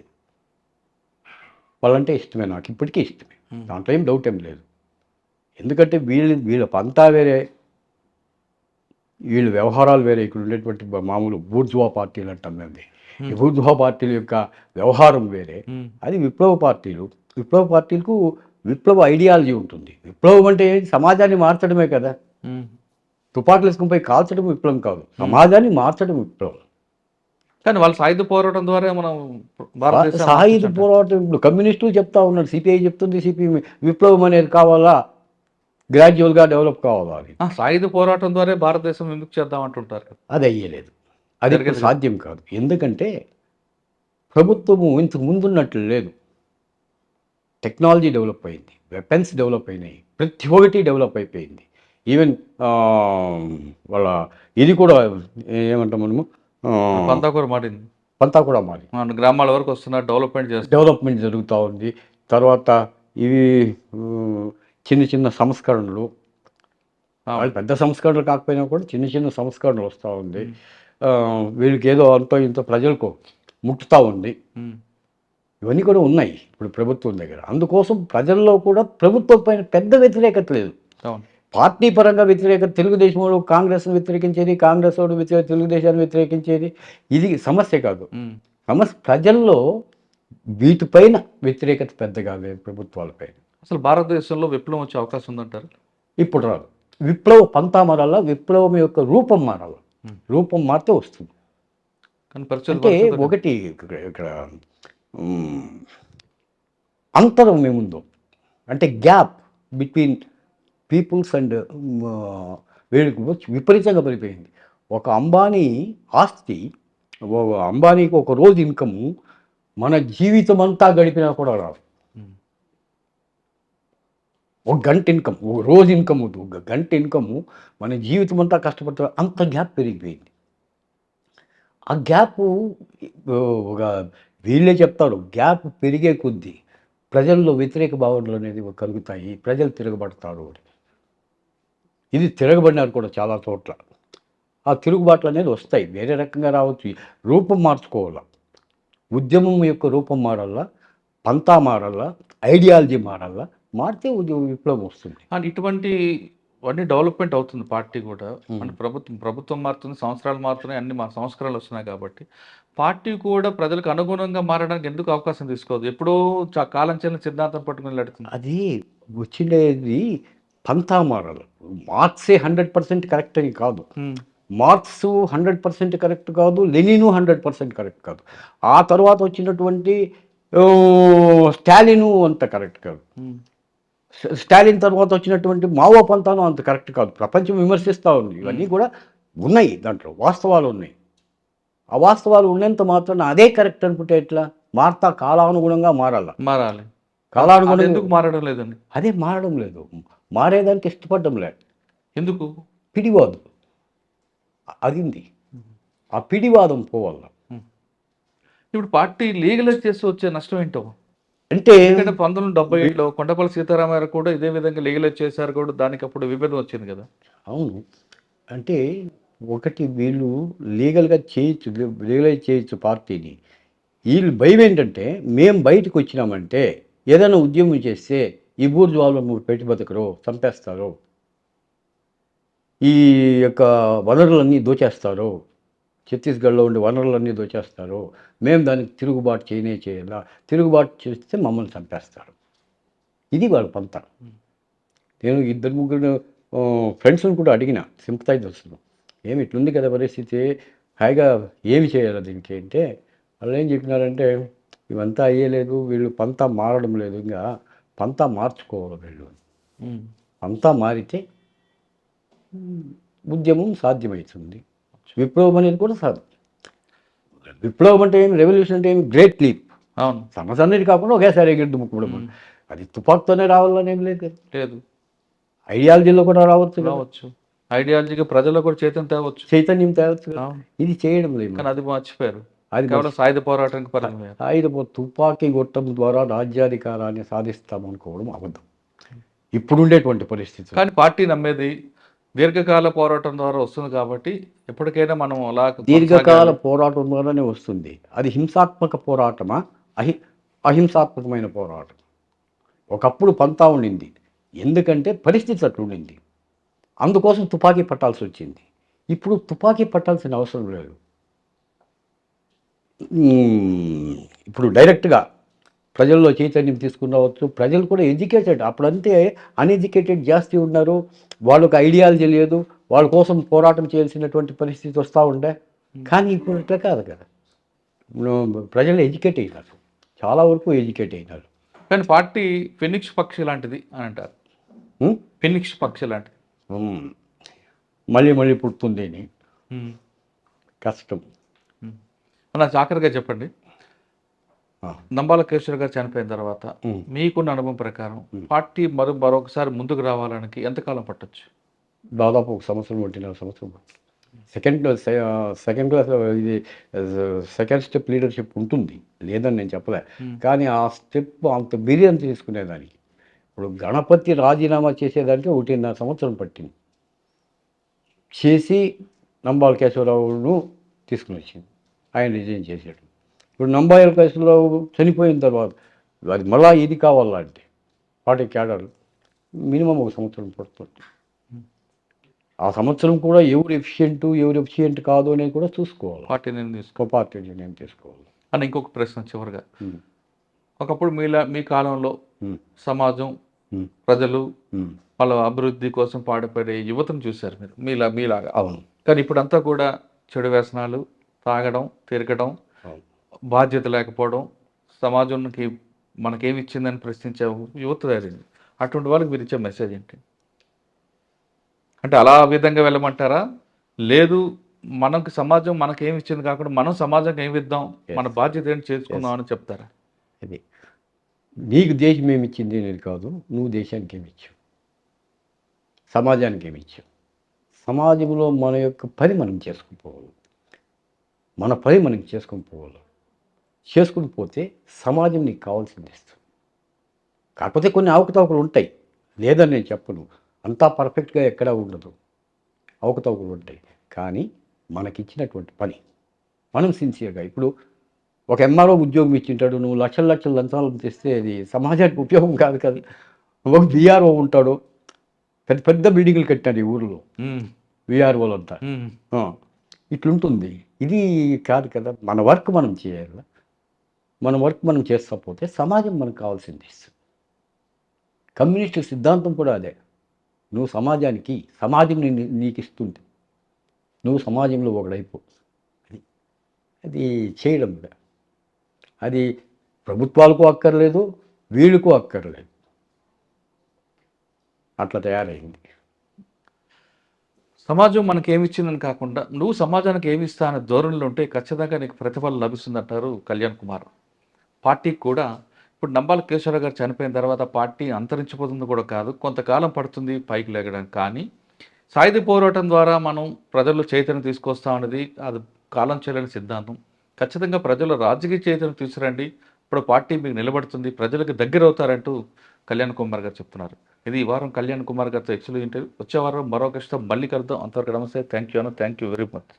వాళ్ళంటే ఇష్టమే, నాకు ఇప్పటికీ ఇష్టమే. దాంట్లో ఏం డౌట్ ఏం లేదు. ఎందుకంటే వీళ్ళ పంతా వేరే, వీళ్ళ వ్యవహారాలు వేరే. ఇక్కడ ఉండేటువంటి మామూలు బూర్జువా పార్టీలు అంటాం మేము. ఈ బూర్జువా పార్టీల యొక్క వ్యవహారం వేరే. అది విప్లవ పార్టీలు. విప్లవ పార్టీలకు విప్లవ ఐడియాలజీ ఉంటుంది. విప్లవం అంటే సమాజాన్ని మార్చడమే కదా. తుపాకులు వేసుకుని పోయి కాల్చడం విప్లవం కాదు, సమాజాన్ని మార్చడం విప్లవం. కానీ వాళ్ళు సాయుధ పోరాటం ద్వారా మనం సాయుధ పోరాటం ఇప్పుడు కమ్యూనిస్టులు చెప్తా ఉన్నారు, సిపిఐ చెప్తుంది, సిపిఎం విప్లవం అనేది కావాలా, గ్రాడ్యువల్గా డెవలప్ కావాలా అని. సాయుధ పోరాటం ద్వారా భారతదేశం ఎందుకు చేద్దాం అంటుంటారు కదా. అది అయ్యలేదు, అది ఇప్పుడు సాధ్యం కాదు. ఎందుకంటే ప్రభుత్వము ఇంతకు ముందున్నట్లు లేదు. టెక్నాలజీ డెవలప్ అయింది, వెపన్స్ డెవలప్ అయినాయి, ప్రతి ఒక్కటి డెవలప్ అయిపోయింది. ఈవెన్ వాళ్ళ ఇది కూడా ఏమంటాం మనము, పంతా కూడా మారింది. పంతా కూడా మారి గ్రామాల వరకు వస్తున్నారు, డెవలప్మెంట్ జరుగుతూ ఉంది. తర్వాత ఇవి చిన్న చిన్న సంస్కరణలు, వాళ్ళు పెద్ద సంస్కరణలు కాకపోయినా కూడా చిన్న చిన్న సంస్కరణలు వస్తూ ఉంది. వీళ్ళకి ఏదో అంతో ఇంతో ప్రజలకు ముట్టుతూ ఉంది. ఇవన్నీ కూడా ఉన్నాయి ఇప్పుడు ప్రభుత్వం దగ్గర. అందుకోసం ప్రజల్లో కూడా ప్రభుత్వం పైన పెద్ద వ్యతిరేకత లేదు. పార్టీ పరంగా వ్యతిరేకత, తెలుగుదేశం వాడు కాంగ్రెస్ను వ్యతిరేకించేది, కాంగ్రెస్ వాడు తెలుగుదేశాన్ని వ్యతిరేకించేది, ఇది సమస్య కాదు. సమస్య ప్రజల్లో వీటిపైన వ్యతిరేకత పెద్దగా లేదు ప్రభుత్వాలపైన. అసలు భారతదేశంలో విప్లవం వచ్చే అవకాశం ఉందంటారు? ఇప్పుడు రాదు. విప్లవ పంతా మారాల, విప్లవం యొక్క రూపం మారాల. రూపం మారితే వస్తుంది. అంటే ఒకటి ఇక్కడ అంతరం ఏముందో అంటే గ్యాప్ బిట్వీన్ పీపుల్స్ అండ్ వీళ్ళకి విపరీతంగా పడిపోయింది. ఒక అంబానీ ఆస్తి, అంబానీకి ఒక రోజు ఇన్కము మన జీవితం అంతా గడిపినా కూడా రాదు. ఒక గంట ఇన్కమ్, ఒక రోజు ఇన్కమ్, ఒక గంట ఇన్కము మన జీవితం అంతా కష్టపడుతున్నా, అంత గ్యాప్ పెరిగిపోయింది. ఆ గ్యాప్ ఒక వీళ్ళే చెప్తారు, గ్యాప్ పెరిగే కొద్దీ ప్రజల్లో వ్యతిరేక భావనలు అనేది కలుగుతాయి, ప్రజలు తిరగబడతారు. ఇది తిరగబడినారు కూడా చాలా చోట్ల. ఆ తిరుగుబాట్లు అనేది వస్తాయి, వేరే రకంగా రావచ్చు. రూపం మార్చుకోవాలా, ఉద్యమం యొక్క రూపం మారాలా, పంతా మారాలా, ఐడియాలజీ మారాలా, మారితే విప్లవం వస్తుంది. అండ్ ఇటువంటి అన్ని డెవలప్మెంట్ అవుతుంది పార్టీ కూడా. అంటే ప్రభుత్వం మారుతుంది, సంవత్సరాలు మారుతున్నాయి, అన్ని సంస్కరణలు వస్తున్నాయి. కాబట్టి పార్టీ కూడా ప్రజలకు అనుగుణంగా మారడానికి ఎందుకు అవకాశం తీసుకోవద్దు? ఎప్పుడో కాలం చెల్లిన సిద్ధాంతం పట్టుకుని నడుతుంది. అది వచ్చినది పంతా మారాలి. మార్క్సే 100% కరెక్ట్ అని కాదు, మార్క్స్ 100% కరెక్ట్ కాదు, లెనిను 100% కరెక్ట్ కాదు, ఆ తర్వాత వచ్చినటువంటి స్టాలిను అంత కరెక్ట్ కాదు, స్టాలిన్ తర్వాత వచ్చినటువంటి మావో పంతాను అంత కరెక్ట్ కాదు. ప్రపంచం విమర్శిస్తూ ఉంది. ఇవన్నీ కూడా ఉన్నాయి, దాంట్లో వాస్తవాలు ఉన్నాయి. ఆ వాస్తవాలు ఉన్నంత మాత్రాన అదే కరెక్ట్ అనుకుంటే ఎట్లా? మారుతా, కాలానుగుణంగా మారాలి. కాలానుగుణంగా ఎందుకు మారడం లేదండి? అదే మారడం లేదు, మారేదానికి ఇష్టపడడం లేదు. ఎందుకు? పిడివాదం అదింది, ఆ పిడివాదం పోవాల. ఇప్పుడు పార్టీ లీగలైజ్ చేసి వచ్చే నష్టం ఏంటో అంటే 1977లో కొండపల్లి సీతారామయ్య కూడా ఇదే విధంగా లీగలైజ్ చేశారు కూడా, దానికి అప్పుడు విభేదం వచ్చింది కదా. అవును, అంటే ఒకటి వీళ్ళు లీగల్గా చేయొచ్చు, లీగలైజ్ చేయొచ్చు పార్టీని. వీళ్ళు భయం ఏంటంటే, మేము బయటకు వచ్చినామంటే ఏదైనా ఉద్యమం చేస్తే ఈ బూర్జువాళ్ళు పెట్టి బతకరు, చంపేస్తారు, ఈ యొక్క వనరులన్నీ దోచేస్తారు, ఛత్తీస్గఢ్లో ఉండే వనరులన్నీ దోచేస్తారు, మేము దానికి తిరుగుబాటు చేయాలా, తిరుగుబాటు చేస్తే మమ్మల్ని చంపేస్తారు. ఇది వాళ్ళ పంత. నేను 2-3 ఫ్రెండ్స్ని కూడా అడిగిన, సింపథైజర్స్ను, ఏమి ఇట్లుంది కదా పరిస్థితి, హాయిగా ఏమి చేయాలి దీనికి అంటే, వాళ్ళు ఏం చెప్పినారంటే, ఇవంతా అయ్యలేదు, వీళ్ళు పంతా మారడం లేదు, ఇంకా పంతా మార్చుకోవాలి వీళ్ళు. పంతా మారితే ఉద్యమం సాధ్యమవుతుంది, విప్లవం అనేది కూడా సాధ్యం. విప్లవం అంటే ఏమి, రెవల్యూషన్ అంటే ఏమి, గ్రేట్ లీప్. అవును, సమస్య అనేది కాకుండా ఒకేసారి ఎగిరి దుమ్ముకోవడం. అది తుపాకుతోనే రావాలని ఏం లేదు కదా, లేదు, ఐడియాలజీలో కూడా రావచ్చు కదా. రావచ్చు, ఐడియాలజీగా ప్రజల్లో కూడా చైతన్యం తేవచ్చు, చైతన్యం తేవచ్చు కదా. అవును. ఇది చేయడం లేదు. కానీ అది మర్చిపోయారు, అది కేవలం సాయుధ పోరాటానికి పరిమితమయ్యారు. ఆయుధ తుపాకీ గొట్టం ద్వారా రాజ్యాధికారాన్ని సాధిస్తామనుకోవడం అబద్ధం ఇప్పుడుండేటువంటి పరిస్థితి. కానీ పార్టీ నమ్మేది దీర్ఘకాల పోరాటం ద్వారా వస్తుంది కాబట్టి ఎప్పటికైనా మనం అలా దీర్ఘకాల పోరాటం ద్వారానే వస్తుంది. అది హింసాత్మక పోరాటమా, అహింసాత్మకమైన పోరాటం? ఒకప్పుడు పంతా ఉండింది, ఎందుకంటే పరిస్థితి అట్లుండింది, అందుకోసం తుపాకీ పట్టాల్సి వచ్చింది. ఇప్పుడు తుపాకీ పట్టాల్సిన అవసరం లేదు. ఇప్పుడు డైరెక్ట్గా ప్రజల్లో చైతన్యం తీసుకుని రావచ్చు. ప్రజలు కూడా ఎడ్యుకేటెడ్, అప్పుడంతే అన్ఎడ్యుకేటెడ్ జాస్తి ఉన్నారు, వాళ్ళకి ఐడియాలజీ లేదు, వాళ్ళ కోసం పోరాటం చేయాల్సినటువంటి పరిస్థితి వస్తూ ఉండే. కానీ ఇప్పుడు ఇట్లా కాదు కదా, ప్రజలు ఎడ్యుకేట్ అయినారు, చాలా వరకు ఎడ్యుకేట్ అయినారు. కానీ పార్టీ ఫినిక్స్ పక్షి లాంటిది అని అంటారు. ఫినిక్స్ పక్షి లాంటిది, మళ్ళీ మళ్ళీ పుడుతుంది అని కష్టం. నాకు ఆఖరిగా చెప్పండి, నంబాల కేశవ్ గారు చనిపోయిన తర్వాత మీకున్న అనుభవం ప్రకారం పార్టీ మరొకసారి ముందుకు రావడానికి ఎంతకాలం పట్టొచ్చు? దాదాపు 1 సంవత్సరం, 1.5 సంవత్సరం. సెకండ్ క్లాస్ ఇది సెకండ్ స్టెప్ లీడర్షిప్ ఉంటుంది, లేదని నేను చెప్పలే. కానీ ఆ స్టెప్ అంత బిర్యానీ తీసుకునేదానికి, ఇప్పుడు గణపతి రాజీనామా చేసేదానికి 1.5 సంవత్సరం పట్టింది. చేసి నంబాల కేశవరావును తీసుకుని వచ్చింది, ఆయన రిజైన్ చేసాడు. ఇప్పుడు నంబాల కేశవరావు చనిపోయిన తర్వాత అది మళ్ళా ఇది కావాలంటే పార్టీ క్యాడర్ మినిమం 1 సంవత్సరం పడుతుంది. ఆ సంవత్సరం కూడా ఎవరు ఎఫిషియెంట్ కాదు అనేది కూడా చూసుకోవాలి, పార్టీ నిర్ణయం తీసుకోవాలి. అని ఇంకొక ప్రశ్న చివరిగా, ఒకప్పుడు మీ కాలంలో సమాజం, ప్రజలు వాళ్ళ అభివృద్ధి కోసం పాటుపడే యువతను చూశారు మీరు, మీలాగా. అవును. కానీ ఇప్పుడంతా కూడా చెడు వ్యసనాలు, తాగడం, తిరగడం, బాధ్యత లేకపోవడం, సమాజానికి మనకేమి ఇచ్చిందని ప్రశ్నించే యువత జరిగింది. అటువంటి వాళ్ళకి మీరు ఇచ్చే మెసేజ్ ఏంటి? అంటే అలా విధంగా వెళ్ళమంటారా, లేదు మనకు సమాజం మనకేమి ఇచ్చింది కాకుండా మనం సమాజంకి ఏమి ఇద్దాం, మన బాధ్యత ఏంటి చేసుకుందాం అని చెప్తారా? అది నీకు దేశం ఏమి ఇచ్చింది అనేది కాదు, నువ్వు దేశానికి ఏమి ఇచ్చావు, సమాజానికి ఏమి ఇచ్చావు. సమాజంలో మన యొక్క పని మనం చేసుకుని పోవాలి. చేసుకుని పోతే సమాజం నీకు కావాల్సింది ఇస్తుంది. కాకపోతే కొన్ని అవకతవకలు ఉంటాయి, లేదని నేను చెప్పను, అంతా పర్ఫెక్ట్గా ఎక్కడా ఉండదు, అవకతవకలు ఉంటాయి. కానీ మనకిచ్చినటువంటి పని మనం సిన్సియర్గా, ఇప్పుడు ఒక ఎంఆర్ఓ ఉద్యోగం ఇచ్చింటాడు, నువ్వు లక్షల లంచాలు తెస్తే అది సమాజానికి ఉపయోగం కాదు కదా. ఒక బీఆర్ఓ ఉంటాడు, పెద్ద బిల్డింగ్లు కట్టాడు ఈ ఊరిలో, బీఆర్ఓలు అంతా, ఇట్లుంటుంది. ఇది కాదు కదా, మన వర్క్ మనం చేయాలి. మన వర్క్ మనం చేస్తా పోతే సమాజం మనకు కావాల్సింది ఇస్తుంది. కమ్యూనిస్ట్ సిద్ధాంతం కూడా అదే, నువ్వు సమాజం నీకు ఇస్తుంది, నువ్వు సమాజంలో ఒకడైపో. అది చేయడం, అది ప్రభుత్వాలకు అక్కర్లేదు, వీళ్ళకు అక్కర్లేదు, అట్లా తయారైంది. సమాజం మనకి ఏమి ఇచ్చిందని కాకుండా నువ్వు సమాజానికి ఏమి ఇస్తా అనే ధోరణిలో ఉంటే ఖచ్చితంగా నీకు ప్రతిఫలం లభిస్తుంది అంటారు కళ్యాణ్ కుమార్. పార్టీకి కూడా ఇప్పుడు నంబాల కేశవరావు గారు చనిపోయిన తర్వాత పార్టీ అంతరించిపోతుంది కూడా కాదు, కొంతకాలం పడుతుంది పైకి లేగడానికి. కానీ సాయుధ పోరాటం ద్వారా మనం ప్రజల్లో చైతన్యం తీసుకొస్తాం అనేది అది కాలం చెల్లని సిద్ధాంతం. ఖచ్చితంగా ప్రజలు రాజకీయ చైతన్యం తీసుకురండి, ఇప్పుడు పార్టీ మీకు నిలబడుతుంది, ప్రజలకు దగ్గర అవుతారంటూ కళ్యాణ్ కుమార్ గారు చెప్తున్నారు. ఇది ఈ వారం కళ్యాణ్ కుమార్ గారితో ఎక్స్క్లూజివ్ ఇంటర్వ్యూ. వచ్చే వారం మరో కష్టం మళ్ళీ కలుద్దాం. అంతవరకు నమస్తే, థ్యాంక్ యూ వెరీ మచ్.